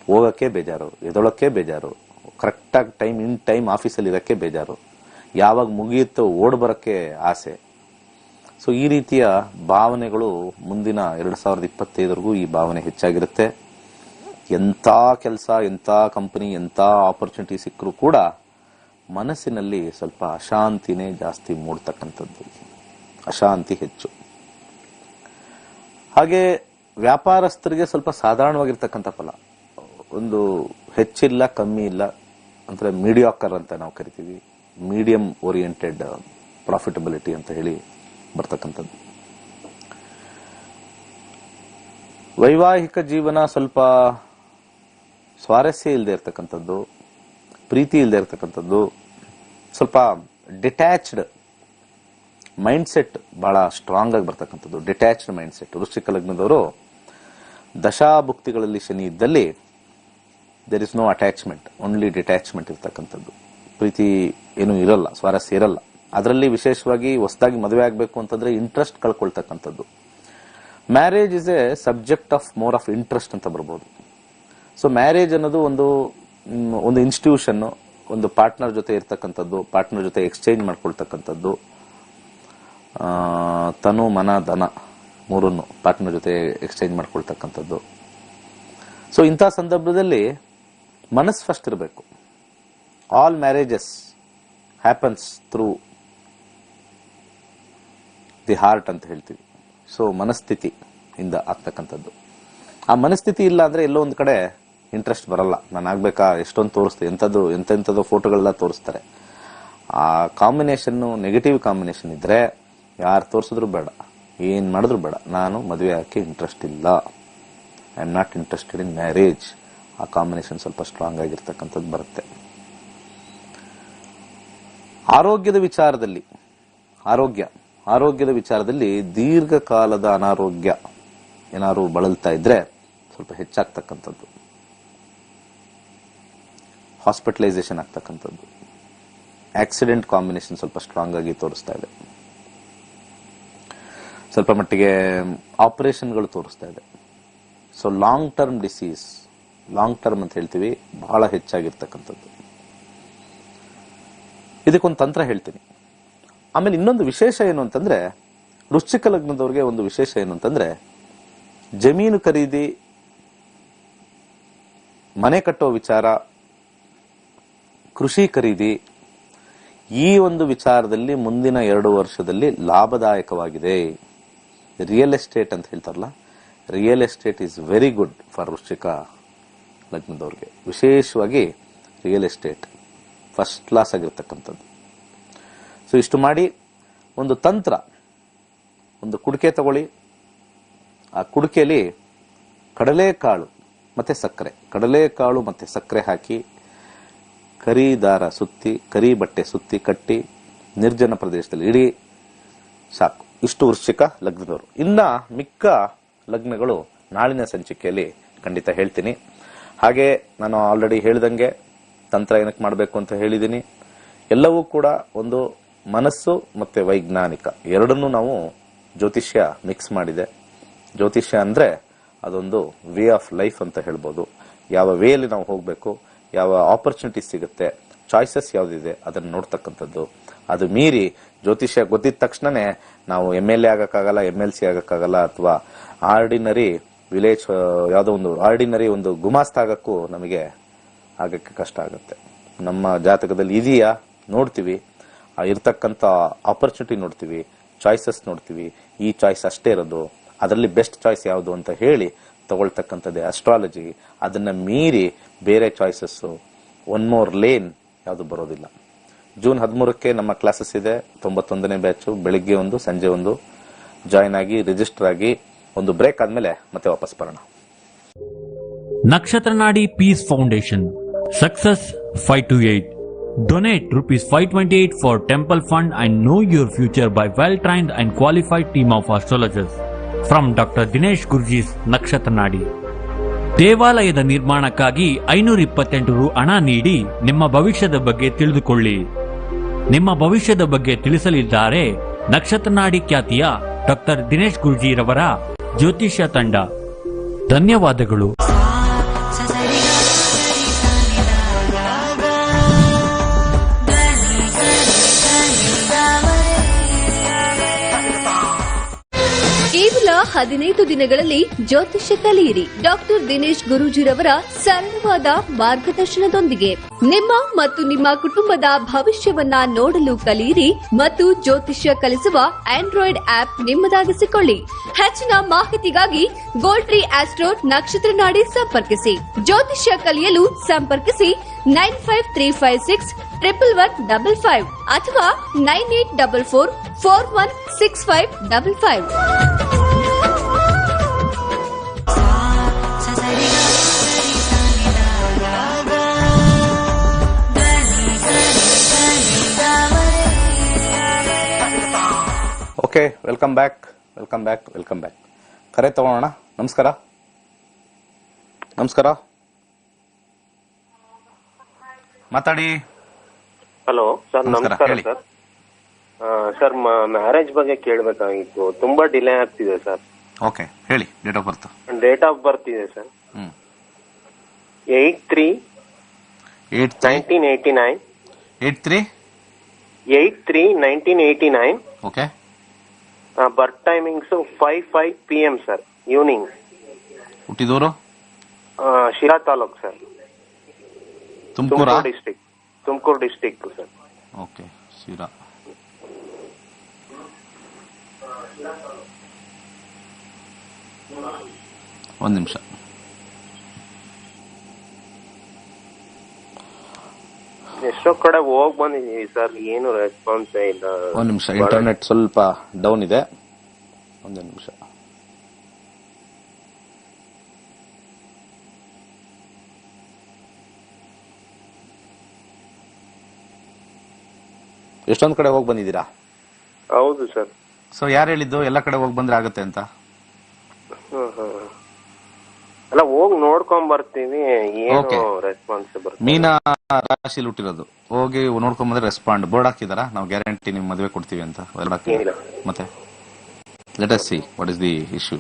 Speaker 1: ಹೋಗಕ್ಕೆ ಬೇಜಾರು, ಎದೊಳಕ್ಕೆ ಬೇಜಾರು, ಕರೆಕ್ಟಾಗಿ ಟೈಮ್ ಆಫೀಸಲ್ಲಿ ಇರಕ್ಕೆ ಬೇಜಾರು, ಯಾವಾಗ ಮುಗಿಯುತ್ತೋ ಓಡ್ ಬರಕ್ಕೆ ಆಸೆ. ಸೊ ಈ ರೀತಿಯ ಭಾವನೆಗಳು ಮುಂದಿನ 2025ವರೆಗೂ ಈ ಭಾವನೆ ಹೆಚ್ಚಾಗಿರುತ್ತೆ. ಎಂಥ ಕೆಲಸ, ಎಂಥ ಕಂಪನಿ, ಎಂಥ ಆಪರ್ಚುನಿಟಿ ಸಿಕ್ಕರೂ ಕೂಡ ಮನಸ್ಸಿನಲ್ಲಿ ಸ್ವಲ್ಪ ಅಶಾಂತಿನೇ ಜಾಸ್ತಿ ಮೂಡ್ತಕ್ಕಂಥದ್ದು, ಅಶಾಂತಿ ಹೆಚ್ಚು. ಹಾಗೆ ವ್ಯಾಪಾರಸ್ಥರಿಗೆ ಸ್ವಲ್ಪ ಸಾಧಾರಣವಾಗಿರ್ತಕ್ಕಂಥ ಫಲ, ಒಂದು ಹೆಚ್ಚಿಲ್ಲ ಕಮ್ಮಿ ಇಲ್ಲ, ಅಂದ್ರೆ ಮೀಡಿಯಾಕರ್ ಅಂತ ನಾವು ಕರಿತೀವಿ. ಮೀಡಿಯಂ ಓರಿಯೆಂಟೆಡ್ ಪ್ರಾಫಿಟಬಿಲಿಟಿ ಅಂತ ಹೇಳಿ ಬರ್ತಕ್ಕಂಥದ್ದು. ವೈವಾಹಿಕ ಜೀವನ ಸ್ವಲ್ಪ ಸ್ವಾರಸ್ಯ ಇಲ್ಲದೆ ಇರತಕ್ಕಂಥದ್ದು, ಪ್ರೀತಿ ಇಲ್ಲದೆ ಇರತಕ್ಕಂಥದ್ದು, ಸ್ವಲ್ಪ ಡಿಟ್ಯಾಚ್ಡ್ ಮೈಂಡ್ ಸೆಟ್ ಬಹಳ ಸ್ಟ್ರಾಂಗ್ ಆಗಿ ಬರ್ತಕ್ಕಂಥದ್ದು, ಡಿಟ್ಯಾಚ್ಡ್ ಮೈಂಡ್ ಸೆಟ್. ವೃಶ್ಚಿಕ ಲಗ್ನದವರು ದಶಾಭುಕ್ತಿಗಳಲ್ಲಿ ಶನಿ ಇದ್ದಲ್ಲಿ there is no attachment, only detachment ಇರ್ತಕ್ಕಂಥದ್ದು. ಪ್ರೀತಿ ಏನೂ ಇರಲ್ಲ, ಸ್ವಾರಸ್ಯ ಇರಲ್ಲ. ಅದರಲ್ಲಿ ವಿಶೇಷವಾಗಿ ಹೊಸದಾಗಿ ಮದುವೆ ಆಗಬೇಕು ಅಂತಂದ್ರೆ ಇಂಟ್ರೆಸ್ಟ್ ಕಳ್ಕೊಳ್ತಕ್ಕಂಥದ್ದು. Marriage is a subject of more of interest ಅಂತ ಬರ್ಬೋದು. ಸೊ ಮ್ಯಾರೇಜ್ ಅನ್ನೋದು ಒಂದು ಇನ್ಸ್ಟಿಟ್ಯೂಷನ್, ಒಂದು ಪಾರ್ಟ್ನರ್ ಜೊತೆ ಇರ್ತಕ್ಕಂಥದ್ದು, ಪಾರ್ಟ್ನರ್ ಜೊತೆ ಎಕ್ಸ್ಚೇಂಜ್ ಮಾಡ್ಕೊಳ್ತಕ್ಕಂಥದ್ದು, ತನು ಮನ ಧನ ಮೂರನ್ನು ಪಾರ್ಟ್ನರ್ ಜೊತೆ ಎಕ್ಸ್ಚೇಂಜ್ ಮಾಡ್ಕೊಳ್ತಕ್ಕಂಥದ್ದು. ಸೊ ಇಂಥ ಸಂದರ್ಭದಲ್ಲಿ ಮನಸ್ಸು ಫಸ್ಟ್ ಇರಬೇಕು. All marriages happens through the heart ಅಂತ ಹೇಳ್ತೀವಿ. ಸೊ ಮನಸ್ಥಿತಿ ಇಂದ ಆಗ್ತಕ್ಕಂಥದ್ದು. ಆ ಮನಸ್ಥಿತಿ ಇಲ್ಲ ಅಂದ್ರೆ ಎಲ್ಲೋ ಒಂದು ಕಡೆ ಇಂಟ್ರೆಸ್ಟ್ ಬರಲ್ಲ. ನಾನು ಆಗ್ಬೇಕಾ, ಎಷ್ಟೊಂದು ತೋರಿಸ್ತೆ, ಎಂತೆಂಥದ್ದು ಫೋಟೋಗಳೆಲ್ಲ ತೋರಿಸ್ತಾರೆ. ಆ ಕಾಂಬಿನೇಷನ್ ನೆಗೆಟಿವ್ ಕಾಂಬಿನೇಷನ್ ಇದ್ರೆ ಯಾರು ತೋರಿಸಿದ್ರು ಬೇಡ, ಏನ್ ಮಾಡಿದ್ರು ಬೇಡ, ನಾನು ಮದುವೆ ಹಾಕಿ ಇಂಟ್ರೆಸ್ಟ್ ಇಲ್ಲ, I am not interested in marriage. ಆ ಕಾಂಬಿನೇಷನ್ ಸ್ವಲ್ಪ ಸ್ಟ್ರಾಂಗ್ ಆಗಿರ್ತಕ್ಕಂಥದ್ದು ಬರುತ್ತೆ. ಆರೋಗ್ಯದ ವಿಚಾರದಲ್ಲಿ ದೀರ್ಘಕಾಲದ ಅನಾರೋಗ್ಯ ಏನಾದ್ರು ಬಳಲ್ತಾ ಇದ್ರೆ ಸ್ವಲ್ಪ ಹೆಚ್ಚಾಗ್ತಕ್ಕಂಥದ್ದು, ಹಾಸ್ಪಿಟಲೈಸೇಷನ್ ಆಗ್ತಕ್ಕಂಥದ್ದು, ಆಕ್ಸಿಡೆಂಟ್ ಕಾಂಬಿನೇಷನ್ ಸ್ವಲ್ಪ ಸ್ಟ್ರಾಂಗ್ ಆಗಿ ತೋರಿಸ್ತಾ ಇದೆ. ಸ್ವಲ್ಪ ಮಟ್ಟಿಗೆ ಆಪರೇಷನ್ಗಳು ತೋರಿಸ್ತಾ ಇದೆ. So long term disease, long term ಅಂತ ಹೇಳ್ತೀವಿ, ಬಹಳ ಹೆಚ್ಚಾಗಿರ್ತಕ್ಕಂಥದ್ದು. ಇದಕ್ಕೊಂದು ತಂತ್ರ ಹೇಳ್ತೀನಿ. ಆಮೇಲೆ ಇನ್ನೊಂದು ವಿಶೇಷ ಏನು ಅಂತಂದ್ರೆ, ವೃಶ್ಚಿಕ ಲಗ್ನದವ್ರಿಗೆ ಒಂದು ವಿಶೇಷ ಏನು ಅಂತಂದ್ರೆ, ಜಮೀನು ಖರೀದಿ, ಮನೆ ಕಟ್ಟೋ ವಿಚಾರ, ಕೃಷಿ ಖರೀದಿ, ಈ ಒಂದು ವಿಚಾರದಲ್ಲಿ ಮುಂದಿನ 2 ವರ್ಷದಲ್ಲಿ ಲಾಭದಾಯಕವಾಗಿದೆ. ರಿಯಲ್ ಎಸ್ಟೇಟ್ ಅಂತ ಹೇಳ್ತಾರಲ್ಲ, real estate is very good for ವೃಶ್ಚಿಕ ಲಗ್ನದವ್ರಿಗೆ. ವಿಶೇಷವಾಗಿ ರಿಯಲ್ ಎಸ್ಟೇಟ್ ಫಸ್ಟ್ ಕ್ಲಾಸ್ ಆಗಿರ್ತಕ್ಕಂಥದ್ದು. ಸೊ ಇಷ್ಟು ಮಾಡಿ ಒಂದು ತಂತ್ರ, ಒಂದು ಕುಡಿಕೆ ತಗೊಳ್ಳಿ. ಆ ಕುಡಿಕೆಯಲ್ಲಿ ಕಡಲೆಕಾಳು ಮತ್ತೆ ಸಕ್ಕರೆ ಹಾಕಿ ಕರಿ ದಾರ ಸುತ್ತಿ, ಕರಿ ಬಟ್ಟೆ ಸುತ್ತಿ ಕಟ್ಟಿ ನಿರ್ಜನ ಪ್ರದೇಶದಲ್ಲಿ ಇಡಿ, ಸಾಕು. ಇಷ್ಟು ವೃಶ್ಚಿಕ ಲಗ್ನದವರು. ಇನ್ನ ಮಿಕ್ಕ ಲಗ್ನಗಳು ನಾಳಿನ ಸಂಚಿಕೆಯಲ್ಲಿ ಖಂಡಿತ ಹೇಳ್ತೀನಿ. ಹಾಗೆ ನಾನು ಆಲ್ರೆಡಿ ಹೇಳಿದಂಗೆ ತಂತ್ರ ಏನಕ್ಕೆ ಮಾಡಬೇಕು ಅಂತ ಹೇಳಿದ್ದೀನಿ. ಎಲ್ಲವೂ ಕೂಡ ಒಂದು ಮನಸ್ಸು ಮತ್ತೆ ವೈಜ್ಞಾನಿಕ ಎರಡನ್ನೂ ನಾವು ಜ್ಯೋತಿಷ್ಯ ಮಿಕ್ಸ್ ಮಾಡಿದೆ. ಜ್ಯೋತಿಷ್ಯ ಅಂದ್ರೆ ಅದೊಂದು ವೇ ಆಫ್ ಲೈಫ್ ಅಂತ ಹೇಳ್ಬೋದು. ಯಾವ ವೇಯಲ್ಲಿ ನಾವು ಹೋಗ್ಬೇಕು, ಯಾವ ಆಪರ್ಚುನಿಟೀಸ್ ಸಿಗುತ್ತೆ, ಚಾಯ್ಸಸ್ ಯಾವ್ದಿದೆ ಅದನ್ನ ನೋಡ್ತಕ್ಕಂಥದ್ದು. ಅದು ಮೀರಿ ಜ್ಯೋತಿಷ್ಯ ಗೊತ್ತಿದ ತಕ್ಷಣನೇ ನಾವು MLA ಆಗಕ್ಕಾಗಲ್ಲ, MLC ಆಗಕ್ಕಾಗಲ್ಲ, ಅಥವಾ ಆರ್ಡಿನರಿ ವಿಲೇಜ್ ಯಾವುದೋ ಒಂದು ಆರ್ಡಿನರಿ ಒಂದು ಗುಮಾಸ್ತ ಆಗಕ್ಕೂ ನಮಗೆ ಆಗಕ್ಕೆ ಕಷ್ಟ ಆಗುತ್ತೆ. ನಮ್ಮ ಜಾತಕದಲ್ಲಿ ಇದೆಯಾ ನೋಡ್ತೀವಿ, ಇರ್ತಕ್ಕಂಥ ಆಪರ್ಚುನಿಟಿ ನೋಡ್ತೀವಿ, ಚಾಯ್ಸಸ್ ನೋಡ್ತೀವಿ, ಈ ಚಾಯ್ಸ್ ಅಷ್ಟೇ ಇರೋದು, ಅದರಲ್ಲಿ ಬೆಸ್ಟ್ ಚಾಯ್ಸ್ ಯಾವುದು ಅಂತ ಹೇಳಿ ತಗೊಳ್ತಕ್ಕಂಥದ್ದೇ ಅಸ್ಟ್ರಾಲಜಿ. ಅದನ್ನ ಮೀರಿ ಬೇರೆ ಚಾಯ್ಸಸ್, ಒನ್ ಮೋರ್ ಲೇನ್ ಯಾವುದು ಬರೋದಿಲ್ಲ. ಜೂನ್ 13ಕ್ಕೆ ನಮ್ಮ ಕ್ಲಾಸಸ್ ಇದೆ, 91ನೇ ಬ್ಯಾಚ್. ಬೆಳಿಗ್ಗೆ 1, ಸಂಜೆ 1 ಜಾಯಿನ್ ಆಗಿ ರಿಜಿಸ್ಟರ್ ಆಗಿ. ಒಂದು ಬ್ರೇಕ್ ಆದ್ಮೇಲೆ ಮತ್ತೆ ವಾಪಸ್ ಬರೋಣ.
Speaker 2: ನಕ್ಷತ್ರನಾಡಿ piece foundation success 528. Donate ₹528 for temple fund and know your future by well-trained and qualified team of astrologers from Dr. Dinesh Gurjee's ನಕ್ಷತ್ರನಾಡಿ. ದೇವಾಲಯದ ನಿರ್ಮಾಣಕ್ಕಾಗಿ 528 ರು ಹಣ ನೀಡಿ ನಿಮ್ಮ ಭವಿಷ್ಯದ ಬಗ್ಗೆ ತಿಳಿದುಕೊಳ್ಳಿ. ನಿಮ್ಮ ಭವಿಷ್ಯದ ಬಗ್ಗೆ ತಿಳಿಸಲಿದ್ದಾರೆ ನಕ್ಷತ್ರನಾಡಿ ಖ್ಯಾತಿಯ ಡಾಕ್ಟರ್ ದಿನೇಶ್ ಗುರ್ಜೀರವರ ಜ್ಯೋತಿಷ್ಯ ತಂಡ. ಧನ್ಯವಾದಗಳು.
Speaker 3: ಕೇವಲ ಕೇವಲ 15 ದಿನಗಳಲ್ಲಿ ಜ್ಯೋತಿಷ್ಯ ಕಲಿಯಿರಿ. ಡಾಕ್ಟರ್ ದಿನೇಶ್ ಗುರೂಜಿರವರ ಸರಳವಾದ ಮಾರ್ಗದರ್ಶನದೊಂದಿಗೆ ನಿಮ್ಮ ಮತ್ತು ನಿಮ್ಮ ಕುಟುಂಬದ ಭವಿಷ್ಯವನ್ನ ನೋಡಲು ಕಲಿಯಿರಿ ಮತ್ತು ಜ್ಯೋತಿಷ್ಯ ಕಲಿಸುವ ಆಂಡ್ರಾಯ್ಡ್ ಆಪ್ ನಿಮ್ಮದಾಗಿಸಿಕೊಳ್ಳಿ. ಹೆಚ್ಚಿನ ಮಾಹಿತಿಗಾಗಿ ಗೋಲ್ಡ್ ಟ್ರೀ ಆಸ್ಟ್ರೋ ನಕ್ಷತ್ರ ನಾಡಿ ಸಂಪರ್ಕಿಸಿ. ಜ್ಯೋತಿಷ್ಯ ಕಲಿಯಲು ಸಂಪರ್ಕಿಸಿ 9535611155 ಅಥವಾ 9844416555.
Speaker 1: Okay, welcome back. ಕರೆ ತಗೋಣ. ನಮಸ್ಕಾರ. ಮಾತಾಡಿ.
Speaker 4: ಹಲೋ ಸರ್, ನಮಸ್ಕಾರ ಸರ್. ಸರ್, ಮ್ಯಾರೇಜ್ ಬಗ್ಗೆ ಕೇಳಬೇಕಾಗಿತ್ತು. ತುಂಬಾ ಡಿಲೇ ಆಗ್ತಿದೆ ಸರ್.
Speaker 1: ಓಕೆ, ಹೇಳಿ. ಡೇಟ್ ಆಫ್ ಬರ್ತ್
Speaker 4: ಇದೆ sir. 8/3/1989. 8/3/1989.
Speaker 1: Okay.
Speaker 4: Birth timings 5:05 PM sir, evening.
Speaker 1: ಹುಟ್ಟಿದೂರು
Speaker 4: Sira taluk sir,
Speaker 1: Tumakuru
Speaker 4: district sir.
Speaker 1: Okay, Sira. ಒಂದು ನಿಮಿಷ.
Speaker 4: ಎಷ್ಟೋ ಕಡೆ ಹೋಗ್ ಬಂದಿದೀವಿ ಸರ್, ಏನು ರೆಸ್ಪಾನ್ಸ್ ಇಲ್ಲ.
Speaker 1: ಒಂದು ನಿಮಿಷ, ಇಂಟರ್ನೆಟ್ ಸ್ವಲ್ಪ ಡೌನ್ ಇದೆ. ಒಂದು ನಿಮಿಷ. ಎಷ್ಟೊಂದ್ ಕಡೆ ಹೋಗಿ ಬಂದಿದ್ದೀರಾ?
Speaker 4: ಹೌದು ಸರ್.
Speaker 1: ಸೊ ಯಾರು ಹೇಳಿದ್ದು ಎಲ್ಲ ಕಡೆ ಹೋಗಿ ಬಂದ್ರೆ ಆಗತ್ತೆ ಅಂತ?
Speaker 4: ಅಲ್ಲ, ಹೋಗಿ ನೋಡ್ಕೊಂಡ್ ಬರ್ತೀವಿ, ಏನು ರೆಸ್ಪಾನ್ಸ್ ಬರುತ್ತೆ.
Speaker 1: ಮೀನಾ ರಾಶಿಲಿ ಹುಟ್ಟಿರೋದು, ಹೋಗಿ ನೋಡ್ಕೊಂಡ್ ಬಂದ್ರೆ ರೆಸ್ಪಾಂಡ್ ಬೋರ್ಡ್ ಹಾಕಿದಾರ, ನಾವು ಗ್ಯಾರಂಟಿ ನಿಮ್ ಮದುವೆ ಕೊಡ್ತೀವಿ ಅಂತ. ಮತ್ತೆ let us see what is the issue.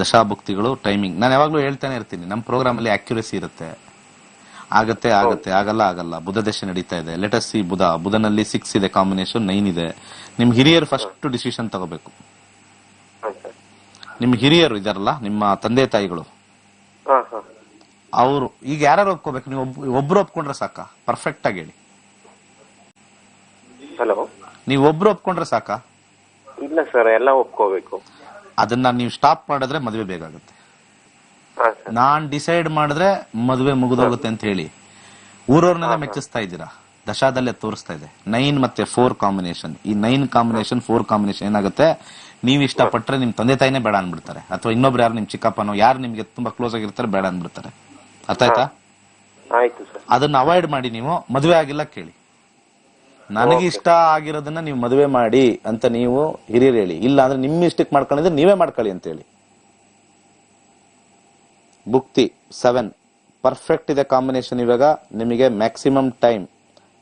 Speaker 1: ದಶಾಭುಕ್ತಿಗಳು, ಟೈಮಿಂಗ್. ನಾನು ಯಾವಾಗ್ಲೂ ಹೇಳ್ತಾನೆ ಇರ್ತೀನಿ, ನಮ್ಮ ಪ್ರೋಗ್ರಾಮ್ ಅಲ್ಲಿ ಅಕ್ಯುರಸಿ ಇರುತ್ತೆ. ಆಗತ್ತೆ, ಆಗಲ್ಲ. ಬುಧ ದಶೆ ನಡೀತಾ ಇದೆ. Let us C. ಬುಧನಲ್ಲಿ 6 ಇದೆ, ಕಾಂಬಿನೇಷನ್ 9 ಇದೆ. ನಿಮ್ ಹಿರಿಯರು ಫಸ್ಟ್ ಡಿಸಿಷನ್ ತಗೋಬೇಕು. ನಿಮ್ ಹಿರಿಯರು ಇದಾರಲ್ಲ, ನಿಮ್ಮ ತಂದೆ ತಾಯಿಗಳು, ಅವರು ಈಗ ಯಾರು ಒಪ್ಕೋಬೇಕು? ನೀವು ಒಬ್ರು ಒಪ್ಕೊಂಡ್ರೆ ಸಾಕ? ಪರ್ಫೆಕ್ಟ್ ಆಗಿ ಹೇಳಿ.
Speaker 4: ಹಲೋ,
Speaker 1: ನೀವು ಒಬ್ರು ಒಪ್ಕೊಂಡ್ರೆ ಸಾಕ?
Speaker 4: ಇಲ್ಲ ಸರ್, ಎಲ್ಲ ಒಪ್ಕೋಬೇಕು.
Speaker 1: ಅದನ್ನ ನೀವು ಸ್ಟಾಪ್ ಮಾಡಿದ್ರೆ ಮದುವೆ ಬೇಗ ಆಗುತ್ತೆ. ನಾನ್ ಡಿಸೈಡ್ ಮಾಡಿದ್ರೆ ಮದುವೆ ಮುಗಿದೋಗುತ್ತೆ ಅಂತ ಹೇಳಿ ಊರವ್ರನ್ನೆಲ್ಲ ಮೆಚ್ಚಿಸ್ತಾ ಇದ್ದೀರಾ. ದಶಾದಲ್ಲೇ ತೋರಿಸ್ತಾ ಇದೆ 9 ಮತ್ತೆ 4 ಕಾಂಬಿನೇಷನ್. ಈ 9 ಕಾಂಬಿನೇಷನ್ 4 ಕಾಂಬಿನೇಷನ್ ಏನಾಗುತ್ತೆ, ನೀವು ಇಷ್ಟಪಟ್ಟರೆ ನಿಮ್ ತಂದೆ ತಾಯಿನೇ ಬೇಡ ಅನ್ಬಿಡ್ತಾರೆ, ಅಥವಾ ಇನ್ನೊಬ್ರು ಯಾರು ನಿಮ್ ಚಿಕ್ಕಪ್ಪನೋ ಯಾರು ನಿಮ್ಗೆ ತುಂಬಾ ಕ್ಲೋಸ್ ಆಗಿರ್ತಾರೆ ಬೇಡ ಅನ್ಬಿಡ್ತಾರೆ. ಅರ್ಥ ಆಯ್ತಾ?
Speaker 4: ಆಯ್ತು ಸರ್.
Speaker 1: ಅದನ್ನ ಅವಾಯ್ಡ್ ಮಾಡಿ ನೀವು ಮದುವೆ ಆಗಿಲ್ಲ ಕೇಳಿ. ನನಗೆ ಇಷ್ಟ ಆಗಿರೋದನ್ನ ನೀವು ಮದುವೆ ಮಾಡಿ ಅಂತ ನೀವು ಹಿರಿಯರು ಹೇಳಿ. ಇಲ್ಲ ಅಂದ್ರೆ ನಿಮ್ಮ ಇಷ್ಟಕ್ಕೆ ಮಾಡ್ಕೊಂಡಿದ್ರೆ ನೀವೇ ಮಾಡ್ಕೊಳ್ಳಿ ಅಂತ ಹೇಳಿ. ಭುಕ್ತಿ 7 ಪರ್ಫೆಕ್ಟ್ ಇದೆ ಕಾಂಬಿನೇಷನ್. ಇವಾಗ ನಿಮಗೆ ಮ್ಯಾಕ್ಸಿಮಮ್ ಟೈಮ್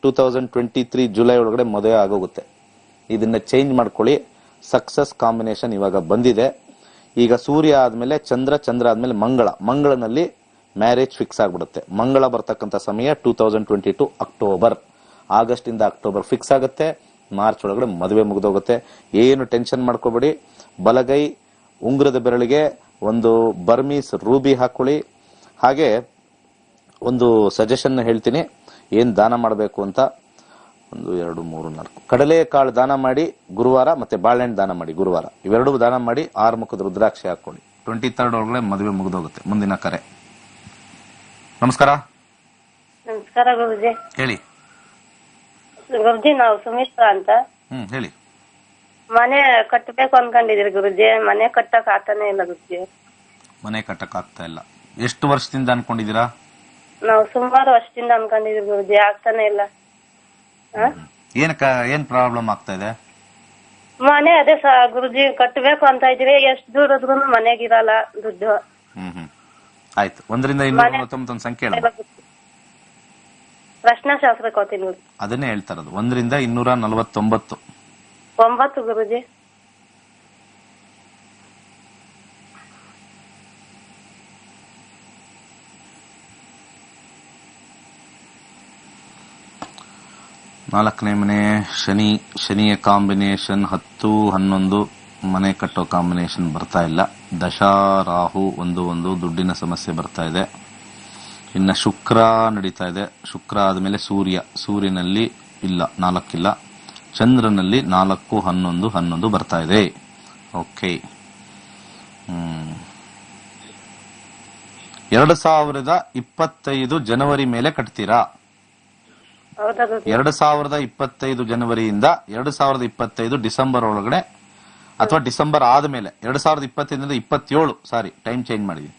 Speaker 1: 2023 ಜುಲೈ ಒಳಗಡೆ ಮದುವೆ ಆಗೋಗುತ್ತೆ. ಇದನ್ನ ಚೇಂಜ್ ಮಾಡ್ಕೊಳ್ಳಿ. ಸಕ್ಸಸ್ ಕಾಂಬಿನೇಷನ್ ಇವಾಗ ಬಂದಿದೆ. ಈಗ ಸೂರ್ಯ ಆದ್ಮೇಲೆ ಚಂದ್ರ ಆದ್ಮೇಲೆ ಮಂಗಳನಲ್ಲಿ ಮ್ಯಾರೇಜ್ ಫಿಕ್ಸ್ ಆಗ್ಬಿಡುತ್ತೆ. ಮಂಗಳ ಬರ್ತಕ್ಕಂಥ ಸಮಯ 2022 ಅಕ್ಟೋಬರ್. ಆಗಸ್ಟ್ ಇಂದ ಅಕ್ಟೋಬರ್ ಫಿಕ್ಸ್ ಆಗುತ್ತೆ. ಮಾರ್ಚ್ ಒಳಗಡೆ ಮದುವೆ ಮುಗಿದೋಗುತ್ತೆ. ಏನು ಟೆನ್ಷನ್ ಮಾಡ್ಕೋಬೇಡಿ. ಬಲಗೈ ಉಂಗುರದ ಬೆರಳಿಗೆ ಒಂದು ಬರ್ಮೀಸ್ ರೂಬಿ ಹಾಕೊಳ್ಳಿ. ಹಾಗೆ ಒಂದು ಸಜೆಷನ್ ಹೇಳ್ತೀನಿ, ಏನ್ ದಾನ ಮಾಡಬೇಕು ಅಂತ. 1 2 3 4 ಕಡಲೆಕಾಳು ದಾನ ಮಾಡಿ ಗುರುವಾರ, ಮತ್ತೆ ಬಾಳೆಹಣ್ಣು ದಾನ ಮಾಡಿ ಗುರುವಾರ. ಇವೆರಡು ದಾನ ಮಾಡಿ 6 ಮುಖದ ರುದ್ರಾಕ್ಷಿ ಹಾಕೊಳ್ಳಿ. 23rd ಒಳಗಡೆ ಮದುವೆ ಮುಗಿದೋಗುತ್ತೆ. ಮುಂದಿನ ಕರೆ. ನಮಸ್ಕಾರ.
Speaker 5: ನಮಸ್ಕಾರ ಗುರುಜಿ.
Speaker 1: ಹೇಳಿ
Speaker 5: ಗುರುಜಿ, ನಾವು ಸುಮಿತ್ರಾ ಅಂತ.
Speaker 1: ಹೇಳಿ.
Speaker 5: ಮನೆ ಕಟ್ಟಬೇಕು ಅನ್ಕೊಂಡಿದೀರಿ ಗುರುಜಿ, ಮನೆ ಕಟ್ಟಕ್ ಆಗ್ತಾನೆ ಇಲ್ಲ ಗುರುಜಿ.
Speaker 1: ಮನೆ ಕಟ್ಟಕ್ ಆಗ್ತಾ ಇಲ್ಲ? ಎಷ್ಟು ವರ್ಷದಿಂದ ಅನ್ಕೊಂಡಿದೀರಾ?
Speaker 5: ನಾವು ಸುಮಾರು ವರ್ಷದಿಂದ ಅನ್ಕೊಂಡಿದೀವಿ ಗುರುಜಿ, ಆಗ್ತಾನೆ ಇಲ್ಲ.
Speaker 1: ಏನ್ ಪ್ರಾಬ್ಲಮ್ ಆಗ್ತಾ ಇದೆ?
Speaker 5: ಮನೆ ಅದೇ ಗುರುಜಿ, ಕಟ್ಟಬೇಕು ಅಂತ ಇದೀವಿ. ಎಷ್ಟು ದೂರ ಹೋದ್ರೂ ಮನೆಗಿರಲ್ಲ ದುಡ್ಡು.
Speaker 1: ಆಯ್ತು. 1 ರಿಂದ 299 ಸಂಖ್ಯೆ ಹೇಳ.
Speaker 5: ಪ್ರಶ್ನಾಶಾಸ್ತ್ರಕ್ಕೆ ಹೋಗ್ತೀನಿ ಗುರುಜಿ.
Speaker 1: ಅದನ್ನೇ ಹೇಳ್ತಾ ಇರೋದು. 1 ರಿಂದ 249.
Speaker 5: 9 ಗುರುಜಿ.
Speaker 1: ನಾಲ್ಕನೇ ಮನೆ ಶನಿಯ ಕಾಂಬಿನೇಷನ್ 10, 11, ಮನೆ ಕಟ್ಟೋ ಕಾಂಬಿನೇಷನ್ ಬರ್ತಾ ಇಲ್ಲ. ದಶಾ ರಾಹು ಒಂದು ದುಡ್ಡಿನ ಸಮಸ್ಯೆ ಬರ್ತಾ ಇದೆ. ಇನ್ನ ಶುಕ್ರ ನಡೀತಾ ಇದೆ. ಶುಕ್ರ ಆದ್ಮೇಲೆ ಸೂರ್ಯನಲ್ಲಿ ಇಲ್ಲ, 4 ಇಲ್ಲ. ಚಂದ್ರನಲ್ಲಿ 4, 11 ಬರ್ತಾ ಇದೆ. ಓಕೆ. 2025 ಜನವರಿ ಮೇಲೆ ಕಟ್ತೀರಾ?
Speaker 5: ಹೌದಾ ಗುರುಜಿ?
Speaker 1: 2025 ಜನವರಿಯಿಂದ 2025 ಡಿಸೆಂಬರ್ ಒಳಗಡೆ ಅಥವಾ ಡಿಸೆಂಬರ್ ಆದ್ಮೇಲೆ 2025 27 ಸಾರಿ ಟೈಮ್ ಚೇಂಜ್ ಮಾಡಿದೀನಿ.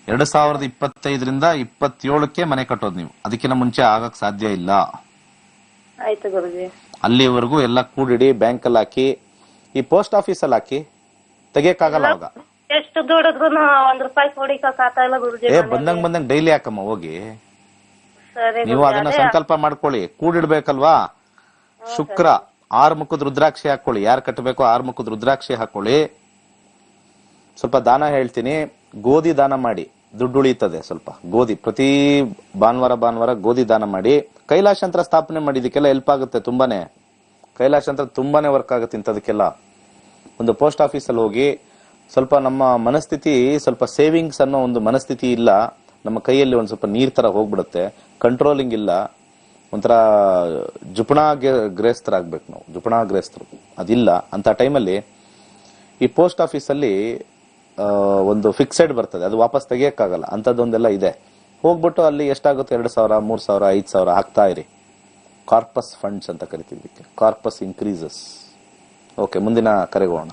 Speaker 1: 2025 27ಕ್ಕೆ ಮನೆ ಕಟ್ಟೋದು ನೀವು. ಅದಕ್ಕಿಂತ ಮುಂಚೆ ಆಗಕ್ ಸಾಧ್ಯ ಇಲ್ಲ.
Speaker 5: ಆಯ್ತು ಗುರುಜಿ.
Speaker 1: ಅಲ್ಲಿವರೆಗೂ ಎಲ್ಲ ಕೂಡಿಡಿ, ಬ್ಯಾಂಕ್ ಅಲ್ಲಿ ಹಾಕಿ, ಈ ಪೋಸ್ಟ್ ಆಫೀಸ್ ಅಲ್ಲಿ ಹಾಕಿ, ತೆಗಿಯಕ್ಕಾಗಲ್ಲ ಅವಾಗ.
Speaker 5: ಎಷ್ಟು ದುಡಿದ್ರು ₹1 ಕೂಡಿಕಕ್ ಆಗ್ತಾ ಇಲ್ಲ ಗುರುಜಿ.
Speaker 1: ಬಂದಂಗ್ ಡೈಲಿ ಹಾಕಮ್ಮ ಹೋಗಿ.
Speaker 5: ಸರಿ
Speaker 1: ನೀವು ಅದನ್ನ ಸಂಕಲ್ಪ ಮಾಡ್ಕೊಳ್ಳಿ, ಕೂಡಿಡ್ಬೇಕಲ್ವಾ. ಶುಕ್ರ 6 ಮುಖದ ರುದ್ರಾಕ್ಷಿ ಹಾಕೊಳ್ಳಿ. ಯಾರು ಕಟ್ಟಬೇಕು 6 ಮುಖದ ರುದ್ರಾಕ್ಷಿ ಹಾಕೊಳ್ಳಿ. ಸ್ವಲ್ಪ ದಾನ ಹೇಳ್ತೀನಿ, ಗೋಧಿ ದಾನ ಮಾಡಿ, ದುಡ್ಡು ಉಳಿಯುತ್ತದೆ. ಸ್ವಲ್ಪ ಗೋಧಿ ಪ್ರತಿ ಭಾನುವಾರ ಗೋಧಿ ದಾನ ಮಾಡಿ. ಕೈಲಾಶಂತ್ರ ಸ್ಥಾಪನೆ ಮಾಡಿ, ಇದಕ್ಕೆಲ್ಲ ಹೆಲ್ಪ್ ಆಗುತ್ತೆ ತುಂಬಾನೇ. ಕೈಲಾಶಂತ್ರ ತುಂಬಾನೇ ವರ್ಕ್ ಆಗುತ್ತೆ ಇಂಥದಕ್ಕೆಲ್ಲ. ಒಂದು ಪೋಸ್ಟ್ ಆಫೀಸ್ ಅಲ್ಲಿ ಹೋಗಿ, ಸ್ವಲ್ಪ ನಮ್ಮ ಮನಸ್ಥಿತಿ, ಸ್ವಲ್ಪ ಸೇವಿಂಗ್ಸ್ ಅನ್ನೋ ಒಂದು ಮನಸ್ಥಿತಿ ಇಲ್ಲ ನಮ್ಮ ಕೈಯಲ್ಲಿ. ಒಂದ್ ಸ್ವಲ್ಪ ನೀರ್ ತರ ಹೋಗ್ಬಿಡುತ್ತೆ, ಕಂಟ್ರೋಲಿಂಗ್ ಇಲ್ಲ, ಒಂಥರ ಜುಪಣಾಗ್ರಸ್ತರಾಗ್ಬೇಕು ನಾವು, ಜುಪಣಾಗ್ರಸ್ತರು. ಅದಿಲ್ಲ. ಅಂತ ಟೈಮಲ್ಲಿ ಈ ಪೋಸ್ಟ್ ಆಫೀಸ್ ಅಲ್ಲಿ ಒಂದು ಫಿಕ್ಸೆಡ್ ಬರ್ತದೆ, ಅದು ವಾಪಸ್ ತೆಗಿಯಕ್ಕಾಗಲ್ಲ. ಅಂತದ್ದೊಂದೆಲ್ಲ ಇದೆ. ಹೋಗ್ಬಿಟ್ಟು ಅಲ್ಲಿ ಎಷ್ಟಾಗುತ್ತೆ 2,000, 3,000, 5,000 ಹಾಕ್ತಾ ಇರಿ. ಕಾರ್ಪಸ್ ಫಂಡ್ಸ್ ಅಂತ ಕರಿತೀವಿ. Corpus increases. ಓಕೆ, ಮುಂದಿನ ಕರೆಗೋಣ.